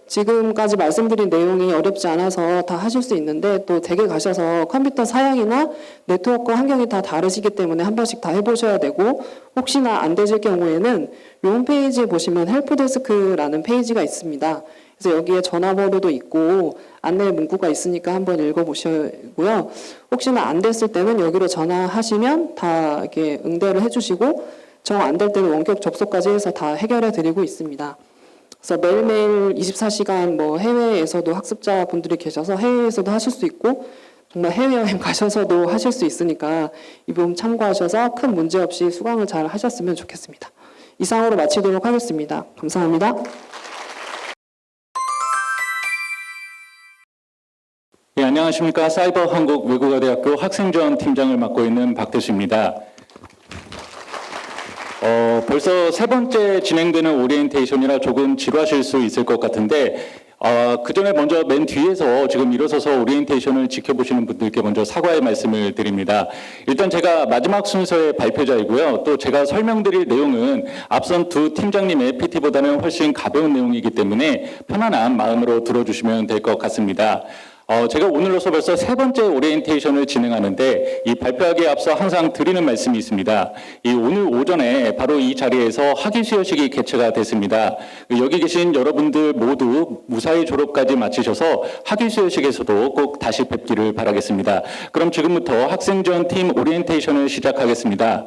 지금까지 말씀드린 내용이 어렵지 않아서 다 하실 수 있는데 또 댁에 가셔서 컴퓨터 사양이나 네트워크 환경이 다 다르시기 때문에 한 번씩 다 해보셔야 되고 혹시나 안 되실 경우에는 이 홈페이지에 보시면 헬프데스크라는 페이지가 있습니다. 그래서 여기에 전화번호도 있고 안내 문구가 있으니까 한번 읽어보시고요. 혹시나 안 됐을 때는 여기로 전화하시면 다 이렇게 응대를 해주시고 정 안 될 때는 원격 접속까지 해서 다 해결해 드리고 있습니다. 그래서 매일매일 24시간 뭐 해외에서도 학습자분들이 계셔서 해외에서도 하실 수 있고 정말 해외여행 가셔서도 하실 수 있으니까 이 부분 참고하셔서 큰 문제 없이 수강을 잘 하셨으면 좋겠습니다. 이상으로 마치도록 하겠습니다. 감사합니다. 네, 안녕하십니까. 사이버 한국 외국어대학교 학생지원 팀장을 맡고 있는 박대수입니다. 벌써 세 번째 진행되는 오리엔테이션이라 조금 지루하실 수 있을 것 같은데 그 전에 먼저 맨 뒤에서 지금 일어서서 오리엔테이션을 지켜보시는 분들께 먼저 사과의 말씀을 드립니다. 일단 제가 마지막 순서의 발표자이고요. 또 제가 설명드릴 내용은 앞선 두 팀장님의 PT보다는 훨씬 가벼운 내용이기 때문에 편안한 마음으로 들어주시면 될 것 같습니다. 제가 오늘로서 벌써 세 번째 오리엔테이션을 진행하는데 이 발표하기에 앞서 항상 드리는 말씀이 있습니다. 이 오늘 오전에 바로 이 자리에서 학위 수여식이 개최가 됐습니다. 여기 계신 여러분들 모두 무사히 졸업까지 마치셔서 학위 수여식에서도 꼭 다시 뵙기를 바라겠습니다. 그럼 지금부터 학생지원 팀 오리엔테이션을 시작하겠습니다.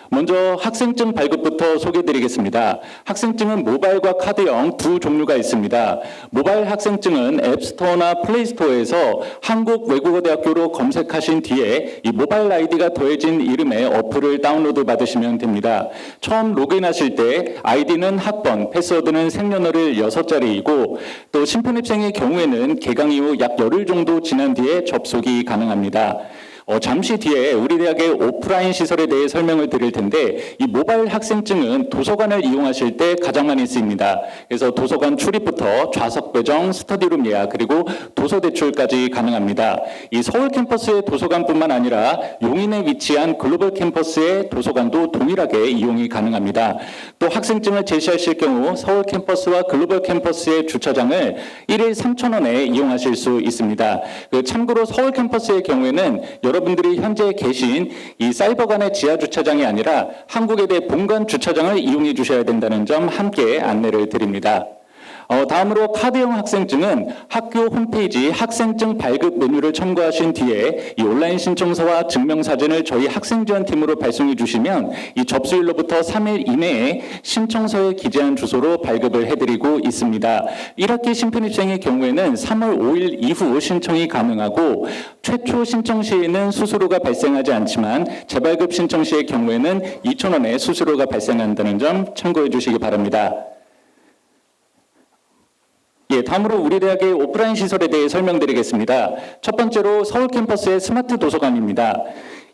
먼저 학생증 발급부터 소개드리겠습니다. 학생증은 모바일과 카드형 두 종류가 있습니다. 모바일 학생증은 앱스토어나 플레이스토어에서 한국외국어대학교로 검색하신 뒤에 이 모바일 아이디가 더해진 이름의 어플을 다운로드 받으시면 됩니다. 처음 로그인하실 때 아이디는 학번, 패스워드는 생년월일 6자리이고 또 신편입생의 경우에는 개강 이후 약 열흘 정도 지난 뒤에 접속이 가능합니다. 잠시 뒤에 우리 대학의 오프라인 시설에 대해 설명을 드릴 텐데 이 모바일 학생증은 도서관을 이용하실 때 가장 많이 쓰입니다. 그래서 도서관 출입부터 좌석 배정, 스터디룸 예약, 그리고 도서 대출까지 가능합니다. 이 서울 캠퍼스의 도서관뿐만 아니라 용인에 위치한 글로벌 캠퍼스의 도서관도 동일하게 이용이 가능합니다. 또 학생증을 제시하실 경우 서울 캠퍼스와 글로벌 캠퍼스의 주차장을 1일 3,000원에 이용하실 수 있습니다. 참고로 서울 캠퍼스의 경우에는 여러분들이 현재 계신 이 사이버관의 지하 주차장이 아니라 한국외대 본관 주차장을 이용해 주셔야 된다는 점 함께 안내를 드립니다. 다음으로 카드형 학생증은 학교 홈페이지 학생증 발급 메뉴를 첨부하신 뒤에 이 온라인 신청서와 증명사진을 저희 학생지원팀으로 발송해 주시면 이 접수일로부터 3일 이내에 신청서에 기재한 주소로 발급을 해드리고 있습니다. 1학기 신편입생의 경우에는 3월 5일 이후 신청이 가능하고 최초 신청 시에는 수수료가 발생하지 않지만 재발급 신청 시의 경우에는 2,000원의 수수료가 발생한다는 점 참고해 주시기 바랍니다. 다음으로 우리 대학의 오프라인 시설에 대해 설명드리겠습니다. 첫 번째로 서울 캠퍼스의 스마트 도서관입니다.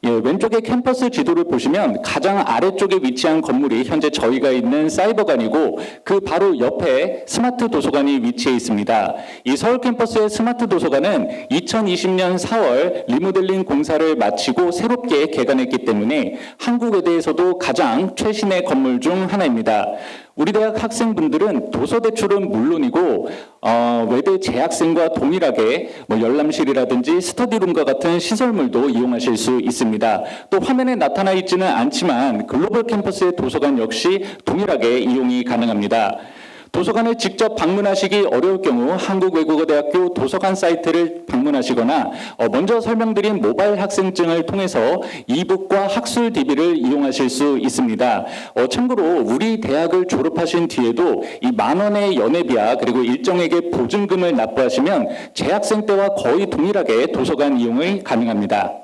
예, 왼쪽에 캠퍼스 지도를 보시면 가장 아래쪽에 위치한 건물이 현재 저희가 있는 사이버관이고 그 바로 옆에 스마트 도서관이 위치해 있습니다. 이 서울 캠퍼스의 스마트 도서관은 2020년 4월 리모델링 공사를 마치고 새롭게 개관했기 때문에 한국외대에서도 가장 최신의 건물 중 하나입니다. 우리 대학 학생분들은 도서 대출은 물론이고 외대 재학생과 동일하게 열람실이라든지 스터디룸과 같은 시설물도 이용하실 수 있습니다. 또 화면에 나타나 있지는 않지만 글로벌 캠퍼스의 도서관 역시 동일하게 이용이 가능합니다. 도서관을 직접 방문하시기 어려울 경우 한국외국어대학교 도서관 사이트를 방문하시거나 먼저 설명드린 모바일 학생증을 통해서 이북과 학술 DB를 이용하실 수 있습니다. 참고로 우리 대학을 졸업하신 뒤에도 이 10,000원의 연회비와 그리고 일정액의 보증금을 납부하시면 재학생 때와 거의 동일하게 도서관 이용이 가능합니다.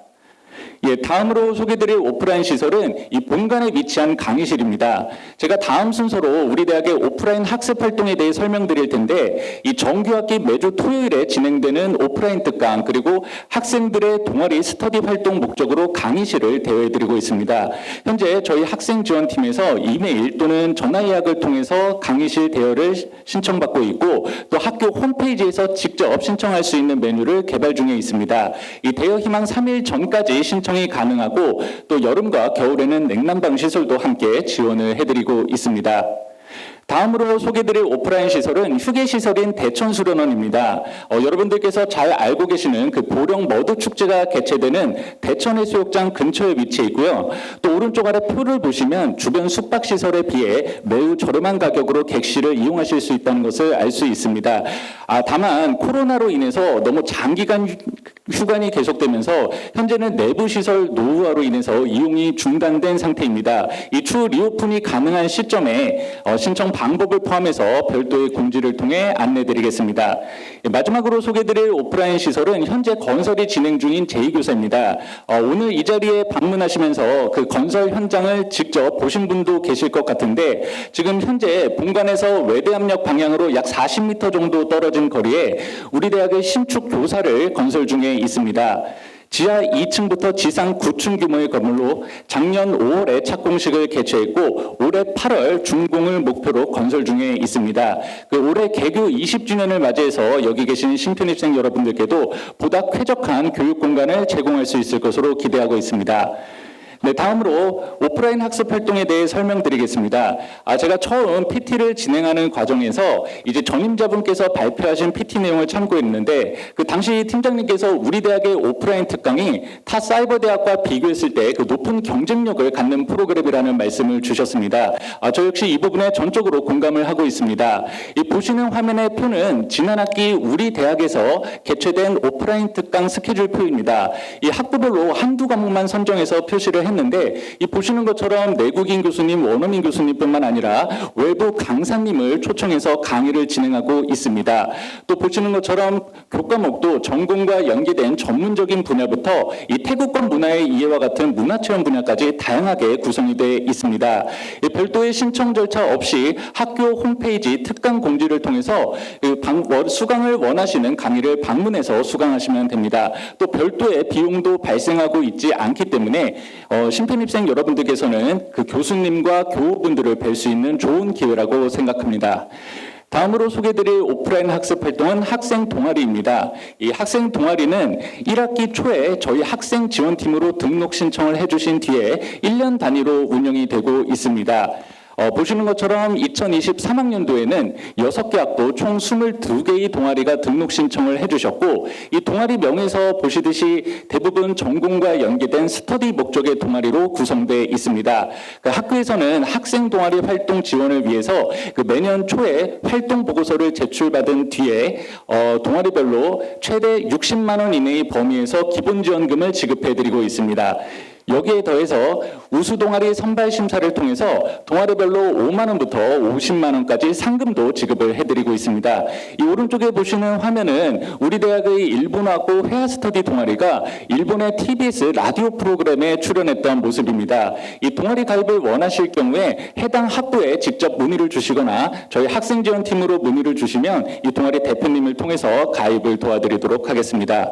예, 다음으로 소개드릴 오프라인 시설은 이 본관에 위치한 강의실입니다. 제가 다음 순서로 우리 대학의 오프라인 학습 활동에 대해 설명드릴 텐데 이 정규학기 매주 토요일에 진행되는 오프라인 특강 그리고 학생들의 동아리 스터디 활동 목적으로 강의실을 대여해드리고 있습니다. 현재 저희 학생 지원팀에서 이메일 또는 전화 예약을 통해서 강의실 대여를 신청받고 있고 또 학교 홈페이지에서 직접 신청할 수 있는 메뉴를 개발 중에 있습니다. 이 대여 희망 3일 전까지 신청이 가능하고 또 여름과 겨울에는 냉난방 시설도 함께 지원을 해드리고 있습니다. 다음으로 소개드릴 오프라인 시설은 휴게시설인 대천수련원입니다. 여러분들께서 잘 알고 계시는 그 보령 머드 축제가 개최되는 대천해수욕장 근처에 위치해 있고요. 또 오른쪽 아래 표를 보시면 주변 숙박시설에 비해 매우 저렴한 가격으로 객실을 이용하실 수 있다는 것을 알 수 있습니다. 다만 코로나로 인해서 너무 장기간 휴관이 계속되면서 현재는 내부 시설 노후화로 인해서 이용이 중단된 상태입니다. 이 추후 리오픈이 가능한 시점에 신청 방법을 포함해서 별도의 공지를 통해 안내드리겠습니다. 마지막으로 소개드릴 오프라인 시설은 현재 건설이 진행 중인 제2교사입니다. 오늘 이 자리에 방문하시면서 그 건설 현장을 직접 보신 분도 계실 것 같은데 지금 현재 본관에서 외대암역 방향으로 약 40m 정도 떨어진 거리에 우리 대학의 신축 교사를 건설 중에 있습니다. 지하 2층부터 지상 9층 규모의 건물로 작년 5월에 착공식을 개최했고 올해 8월 준공을 목표로 건설 중에 있습니다. 올해 개교 20주년을 맞이해서 여기 계신 신편입생 여러분들께도 보다 쾌적한 교육 공간을 제공할 수 있을 것으로 기대하고 있습니다. 네, 다음으로 오프라인 학습 활동에 대해 설명드리겠습니다. 제가 처음 PT를 진행하는 과정에서 이제 전임자분께서 발표하신 PT 내용을 참고했는데 그 당시 팀장님께서 우리 대학의 오프라인 특강이 타 사이버 대학과 비교했을 때 그 높은 경쟁력을 갖는 프로그램이라는 말씀을 주셨습니다. 저 역시 이 부분에 전적으로 공감을 하고 있습니다. 이 보시는 화면의 표는 지난 학기 우리 대학에서 개최된 오프라인 특강 스케줄표입니다. 이 학부별로 한두 과목만 선정해서 표시를 했는데 이 보시는 것처럼 내국인 교수님, 원어민 교수님뿐만 아니라 외부 강사님을 초청해서 강의를 진행하고 있습니다. 또 보시는 것처럼 교과목도 전공과 연계된 전문적인 분야부터 이 태국권 문화의 이해와 같은 문화체험 분야까지 다양하게 구성이 되어 있습니다. 별도의 신청 절차 없이 학교 홈페이지 특강 공지를 통해서 수강을 원하시는 강의를 방문해서 수강하시면 됩니다. 또 별도의 비용도 발생하고 있지 않기 때문에 신편입생 여러분들께서는 그 교수님과 교우분들을 뵐 수 있는 좋은 기회라고 생각합니다. 다음으로 소개드릴 오프라인 학습 활동은 학생 동아리입니다. 이 학생 동아리는 1학기 초에 저희 학생 지원팀으로 등록 신청을 해주신 뒤에 1년 단위로 운영이 되고 있습니다. 보시는 것처럼 2023학년도에는 6개 학도 총 22개의 동아리가 등록 신청을 해주셨고 이 동아리 명에서 보시듯이 대부분 전공과 연계된 스터디 목적의 동아리로 구성되어 있습니다. 학교에서는 학생 동아리 활동 지원을 위해서 매년 초에 활동 보고서를 제출받은 뒤에 동아리별로 최대 60만 원 이내의 범위에서 기본 지원금을 지급해드리고 있습니다. 여기에 더해서 우수 동아리 선발 심사를 통해서 동아리별로 5만 원부터 50만 원까지 상금도 지급을 해드리고 있습니다. 이 오른쪽에 보시는 화면은 우리 대학의 일본어학부 회화 스터디 동아리가 일본의 TBS 라디오 프로그램에 출연했던 모습입니다. 이 동아리 가입을 원하실 경우에 해당 학부에 직접 문의를 주시거나 저희 학생지원팀으로 문의를 주시면 이 동아리 대표님을 통해서 가입을 도와드리도록 하겠습니다.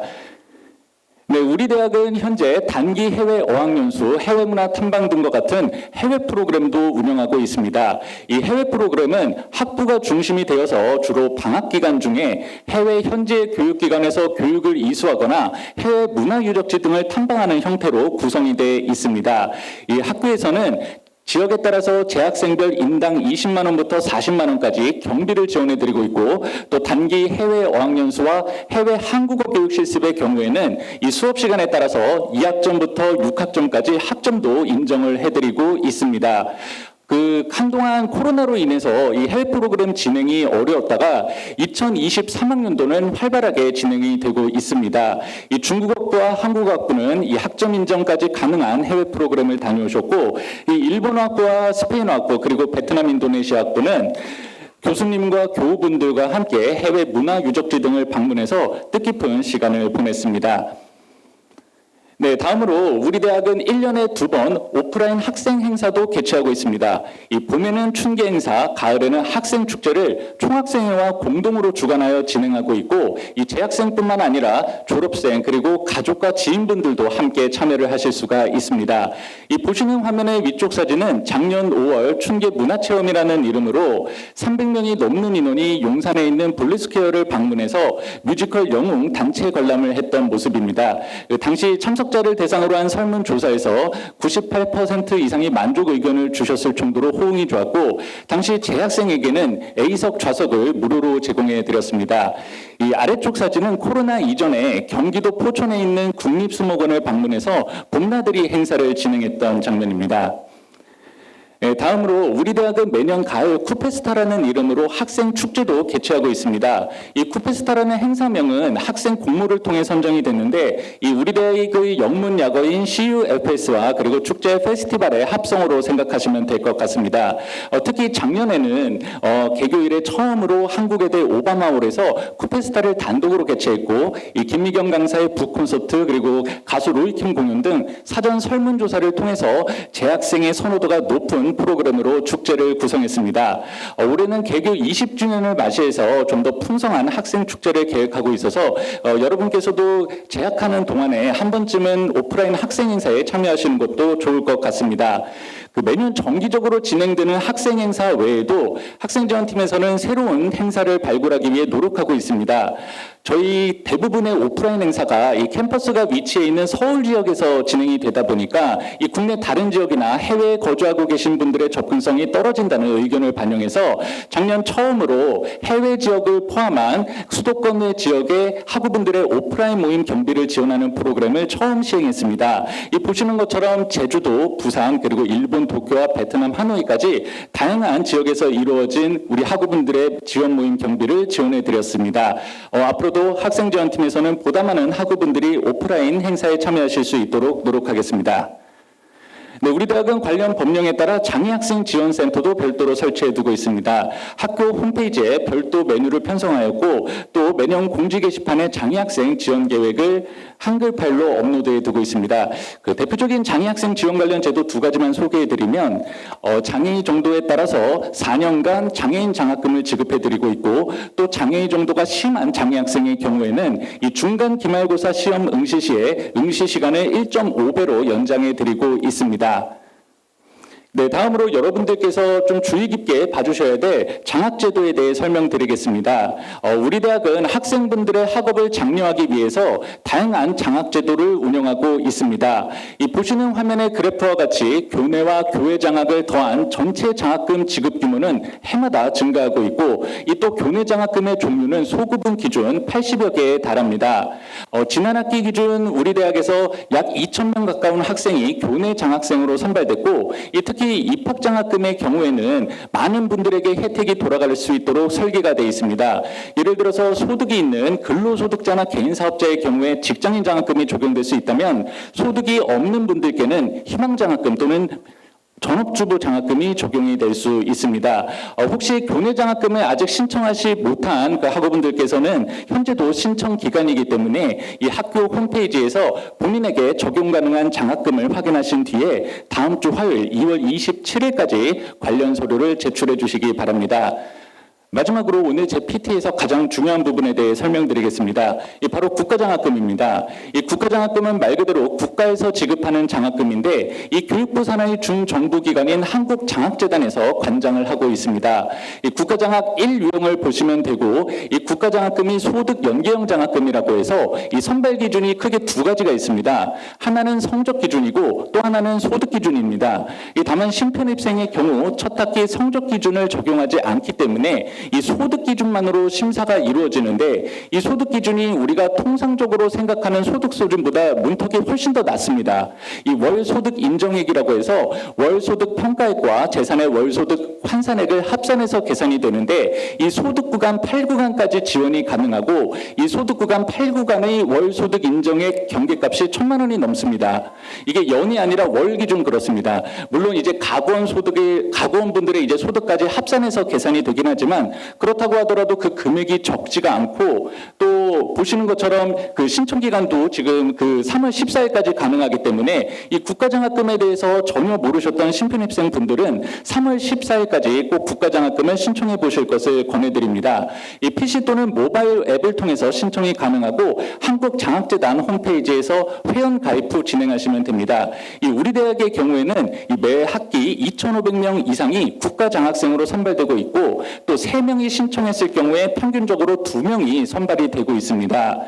네, 우리 대학은 현재 단기 해외 어학연수, 해외 문화 탐방 등과 같은 해외 프로그램도 운영하고 있습니다. 이 해외 프로그램은 학부가 중심이 되어서 주로 방학 기간 중에 해외 현지 교육기관에서 교육을 이수하거나 해외 문화 유적지 등을 탐방하는 형태로 구성이 되어 있습니다. 이 학교에서는 지역에 따라서 재학생별 인당 20만 원부터 40만 원까지 경비를 지원해드리고 있고, 또 단기 해외 어학연수와 해외 한국어 교육 실습의 경우에는 이 수업 시간에 따라서 2학점부터 6학점까지 학점도 인정을 해드리고 있습니다. 한동안 코로나로 인해서 이 해외 프로그램 진행이 어려웠다가 2023학년도는 활발하게 진행이 되고 있습니다. 이 중국어학부와 한국어학부는 이 학점 인정까지 가능한 해외 프로그램을 다녀오셨고, 이 일본어학부와 스페인어학부 그리고 베트남 인도네시아학부는 교수님과 교우분들과 함께 해외 문화 유적지 등을 방문해서 뜻깊은 시간을 보냈습니다. 네, 다음으로 우리 대학은 1년에 2번 오프라인 학생 행사도 개최하고 있습니다. 이 봄에는 춘계 행사, 가을에는 학생 축제를 총학생회와 공동으로 주관하여 진행하고 있고, 이 재학생뿐만 아니라 졸업생 그리고 가족과 지인분들도 함께 참여를 하실 수가 있습니다. 이 보시는 화면의 위쪽 사진은 작년 5월 춘계 문화체험이라는 이름으로 300명이 넘는 인원이 용산에 있는 블루스퀘어를 방문해서 뮤지컬 영웅 단체 관람을 했던 모습입니다. 당시 참석자를 대상으로 한 설문조사에서 98% 이상이 만족 의견을 주셨을 정도로 호응이 좋았고, 당시 재학생에게는 A석 좌석을 무료로 제공해 드렸습니다. 이 아래쪽 사진은 코로나 이전에 경기도 포천에 있는 국립수목원을 방문해서 봄나들이 행사를 진행했던 장면입니다. 네, 다음으로 우리 대학은 매년 가을 쿠페스타라는 이름으로 학생 축제도 개최하고 있습니다. 이 쿠페스타라는 행사명은 학생 공모를 통해 선정이 됐는데, 이 우리 대학의 영문 약어인 CUFS와 그리고 축제 페스티벌의 합성어로 생각하시면 될 것 같습니다. 특히 작년에는 개교 이래 처음으로 한국외대 오바마홀에서 쿠페스타를 단독으로 개최했고, 이 김미경 강사의 북콘서트 그리고 가수 로이킴 공연 등 사전 설문조사를 통해서 재학생의 선호도가 높은 프로그램으로 축제를 구성했습니다. 올해는 개교 20주년을 맞이해서 좀 더 풍성한 학생 축제를 계획하고 있어서 여러분께서도 재학하는 동안에 한 번쯤은 오프라인 학생 행사에 참여하시는 것도 좋을 것 같습니다. 매년 정기적으로 진행되는 학생 행사 외에도 학생지원팀에서는 새로운 행사를 발굴하기 위해 노력하고 있습니다. 저희 대부분의 오프라인 행사가 이 캠퍼스가 위치해 있는 서울 지역에서 진행이 되다 보니까 이 국내 다른 지역이나 해외에 거주하고 계신 분들의 접근성이 떨어진다는 의견을 반영해서 작년 처음으로 해외 지역을 포함한 수도권 내 지역의 학우분들의 오프라인 모임 경비를 지원하는 프로그램을 처음 시행했습니다. 이 보시는 것처럼 제주도, 부산 그리고 일본 도쿄와 베트남 하노이까지 다양한 지역에서 이루어진 우리 학우분들의 지원 모임 경비를 지원해 드렸습니다. 앞으로도 학생지원팀에서는 보다 많은 학우분들이 오프라인 행사에 참여하실 수 있도록 노력하겠습니다. 네, 우리 대학은 관련 법령에 따라 장애학생 지원센터도 별도로 설치해 두고 있습니다. 학교 홈페이지에 별도 메뉴를 편성하였고, 또 매년 공지 게시판에 장애학생 지원 계획을 한글 파일로 업로드해 두고 있습니다. 대표적인 장애학생 지원 관련 제도 두 가지만 소개해 드리면, 장애인 정도에 따라서 4년간 장애인 장학금을 지급해 드리고 있고, 또 장애인 정도가 심한 장애학생의 경우에는 이 중간 기말고사 시험 응시 시에 응시 시간을 1.5배로 연장해 드리고 있습니다. 네, 다음으로 여러분들께서 좀 주의 깊게 봐주셔야 될 장학제도에 대해 설명드리겠습니다. 우리 대학은 학생분들의 학업을 장려하기 위해서 다양한 장학제도를 운영하고 있습니다. 이 보시는 화면의 그래프와 같이 교내와 교외 장학을 더한 전체 장학금 지급 규모는 해마다 증가하고 있고, 이 또 교내 장학금의 종류는 소구분 기준 80여 개에 달합니다. 지난 학기 기준 우리 대학에서 약 2,000명 가까운 학생이 교내 장학생으로 선발됐고, 특히 입학장학금의 경우에는 많은 분들에게 혜택이 돌아갈 수 있도록 설계가 되어 있습니다. 예를 들어서 소득이 있는 근로소득자나 개인사업자의 경우에 직장인 장학금이 적용될 수 있다면, 소득이 없는 분들께는 희망장학금 또는 전업주부 장학금이 적용이 될 수 있습니다. 혹시 교내 장학금을 아직 신청하지 못한 그 학우분들께서는 현재도 신청 기간이기 때문에 이 학교 홈페이지에서 본인에게 적용 가능한 장학금을 확인하신 뒤에 다음 주 화요일 2월 27일까지 관련 서류를 제출해 주시기 바랍니다. 마지막으로 오늘 제 PT에서 가장 중요한 부분에 대해 설명드리겠습니다. 이 바로 국가장학금입니다. 이 국가장학금은 말 그대로 국가에서 지급하는 장학금인데 이 교육부 산하의 준정부기관인 한국장학재단에서 관장을 하고 있습니다. 이 국가장학 1유형을 보시면 되고 이 국가장학금이 소득 연계형 장학금이라고 해서 이 선발 기준이 크게 두 가지가 있습니다. 하나는 성적 기준이고 또 하나는 소득 기준입니다. 이 다만 신편입생의 경우 첫 학기 성적 기준을 적용하지 않기 때문에 이 소득 기준만으로 심사가 이루어지는데 이 소득 기준이 우리가 통상적으로 생각하는 소득 수준보다 문턱이 훨씬 더 낮습니다. 이 월소득 인정액이라고 해서 월소득 평가액과 재산의 월소득 환산액을 합산해서 계산이 되는데 이 소득 구간 8구간까지 지원이 가능하고 이 소득 구간 8구간의 월소득 인정액 경계값이 1,000만 원이 넘습니다. 이게 연이 아니라 월 기준 그렇습니다. 물론 이제 가구원분들의 이제 소득까지 합산해서 계산이 되긴 하지만 그렇다고 하더라도 그 금액이 적지가 않고 또 보시는 것처럼 그 신청 기간도 지금 그 3월 14일까지 가능하기 때문에 이 국가장학금에 대해서 전혀 모르셨던 신편입생 분들은 3월 14일까지 꼭 국가장학금을 신청해 보실 것을 권해드립니다. 이 PC 또는 모바일 앱을 통해서 신청이 가능하고 한국장학재단 홈페이지에서 회원 가입 후 진행하시면 됩니다. 이 우리 대학의 경우에는 이 매 학기 2,500명 이상이 국가장학생으로 선발되고 있고 또 3명이 신청했을 경우에 평균적으로 2명이 선발이 되고 있습니다.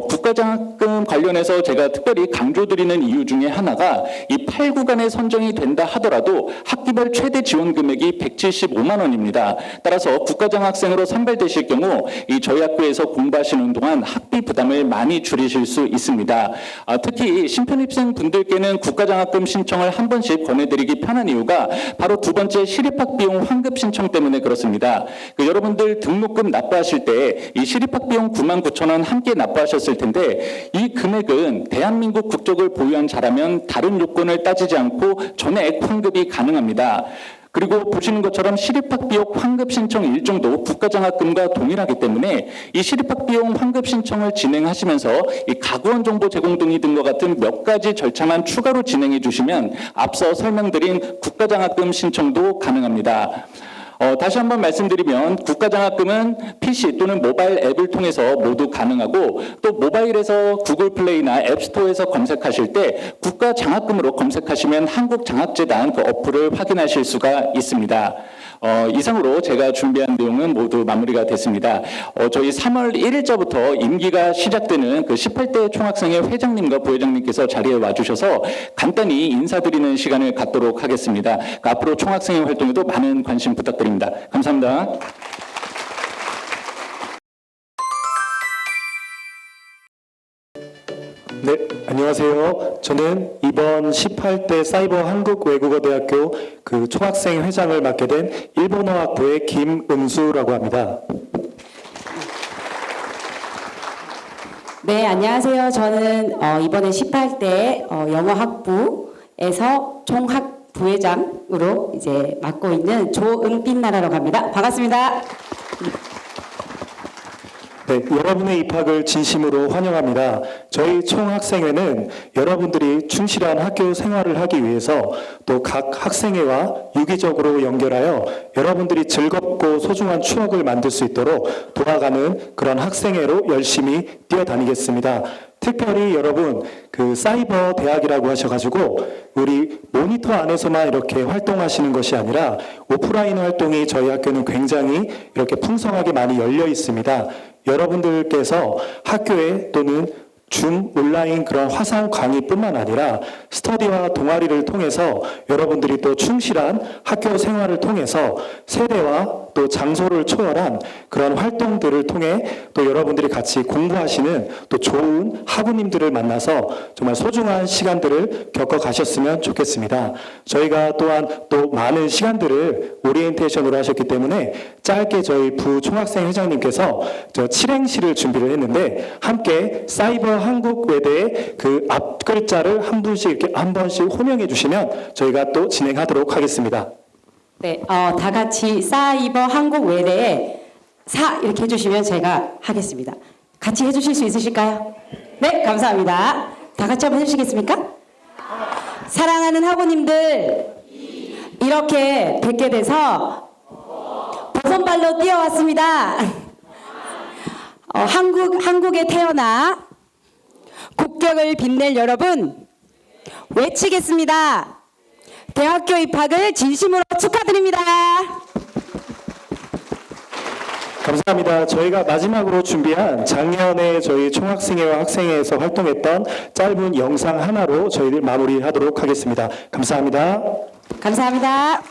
국가장학금 관련해서 제가 특별히 강조드리는 이유 중에 하나가 이 8구간에 선정이 된다 하더라도 학기별 최대 지원 금액이 175만 원입니다. 따라서 국가장학생으로 선발되실 경우 이 저희 학교에서 공부하시는 동안 학비 부담을 많이 줄이실 수 있습니다. 특히 신편입생 분들께는 국가장학금 신청을 한 번씩 권해드리기 편한 이유가 바로 두 번째 시립학비용 환급 신청 때문에 그렇습니다. 여러분들 등록금 납부하실 때 이 시립학비용 99,000원 함께 납부하셨을 텐데 이 금액은 대한민국 국적을 보유한 자라면 다른 요건을 따지지 않고 전액 환급이 가능합니다. 그리고 보시는 것처럼 시립학비용 환급 신청 일정도 국가장학금과 동일하기 때문에 이 시립학비용 환급 신청을 진행하시면서 이 가구원 정보 제공 등이 등과 같은 몇 가지 절차만 추가로 진행해 주시면 앞서 설명드린 국가장학금 신청도 가능합니다. 다시 한번 말씀드리면 국가장학금은 PC 또는 모바일 앱을 통해서 모두 가능하고 또 모바일에서 구글 플레이나 앱스토어에서 검색하실 때 국가장학금으로 검색하시면 한국장학재단 그 어플을 확인하실 수가 있습니다. 이상으로 제가 준비한 내용은 모두 마무리가 됐습니다. 저희 3월 1일자부터 임기가 시작되는 그 18대 총학생회 회장님과 부회장님께서 자리에 와주셔서 간단히 인사드리는 시간을 갖도록 하겠습니다. 앞으로 총학생회 활동에도 많은 관심 부탁드립니다. 감사합니다. 네, 안녕하세요. 저는 이번 18대 사이버 한국외국어대학교 그 총학생 회장을 맡게 된 일본어학부의 김은수라고 합니다. 네, 안녕하세요. 저는 이번에 18대 영어학부에서 총학부회장으로 이제 맡고 있는 조은빛나라라고 합니다. 반갑습니다. 네, 여러분의 입학을 진심으로 환영합니다. 저희 총학생회는 여러분들이 충실한 학교 생활을 하기 위해서 또 각 학생회와 유기적으로 연결하여 여러분들이 즐겁고 소중한 추억을 만들 수 있도록 도와가는 그런 학생회로 열심히 뛰어다니겠습니다. 특별히 여러분 그 사이버 대학이라고 하셔가지고 우리 모니터 안에서만 이렇게 활동하시는 것이 아니라 오프라인 활동이 저희 학교는 굉장히 이렇게 풍성하게 많이 열려 있습니다. 여러분들께서 학교에 또는 줌 온라인 그런 화상 강의뿐만 아니라 스터디와 동아리를 통해서 여러분들이 또 충실한 학교 생활을 통해서 세대와 또 장소를 초월한 그런 활동들을 통해 또 여러분들이 같이 공부하시는 또 좋은 학우님들을 만나서 정말 소중한 시간들을 겪어 가셨으면 좋겠습니다. 저희가 또한 또 많은 시간들을 오리엔테이션으로 하셨기 때문에 짧게 저희 부총학생 회장님께서 저 7행시를 준비를 했는데 함께 사이버 한국외대의 그 앞 글자를 한 분씩 이렇게 한 번씩 호명해 주시면 저희가 또 진행하도록 하겠습니다. 네, 다 같이 사이버 한국외대에 사 이렇게 해주시면 제가 하겠습니다. 같이 해주실 수 있으실까요? 네, 감사합니다. 다 같이 한번 해주시겠습니까? 사랑하는 학우님들, 이렇게 뵙게 돼서 조선발로 뛰어왔습니다. 한국에 태어나 국격을 빛낼 여러분 외치겠습니다. 대학교 입학을 진심으로 축하드립니다. 감사합니다. 저희가 마지막으로 준비한 작년에 저희 총학생회와 학생회에서 활동했던 짧은 영상 하나로 저희들 마무리하도록 하겠습니다. 감사합니다. 감사합니다.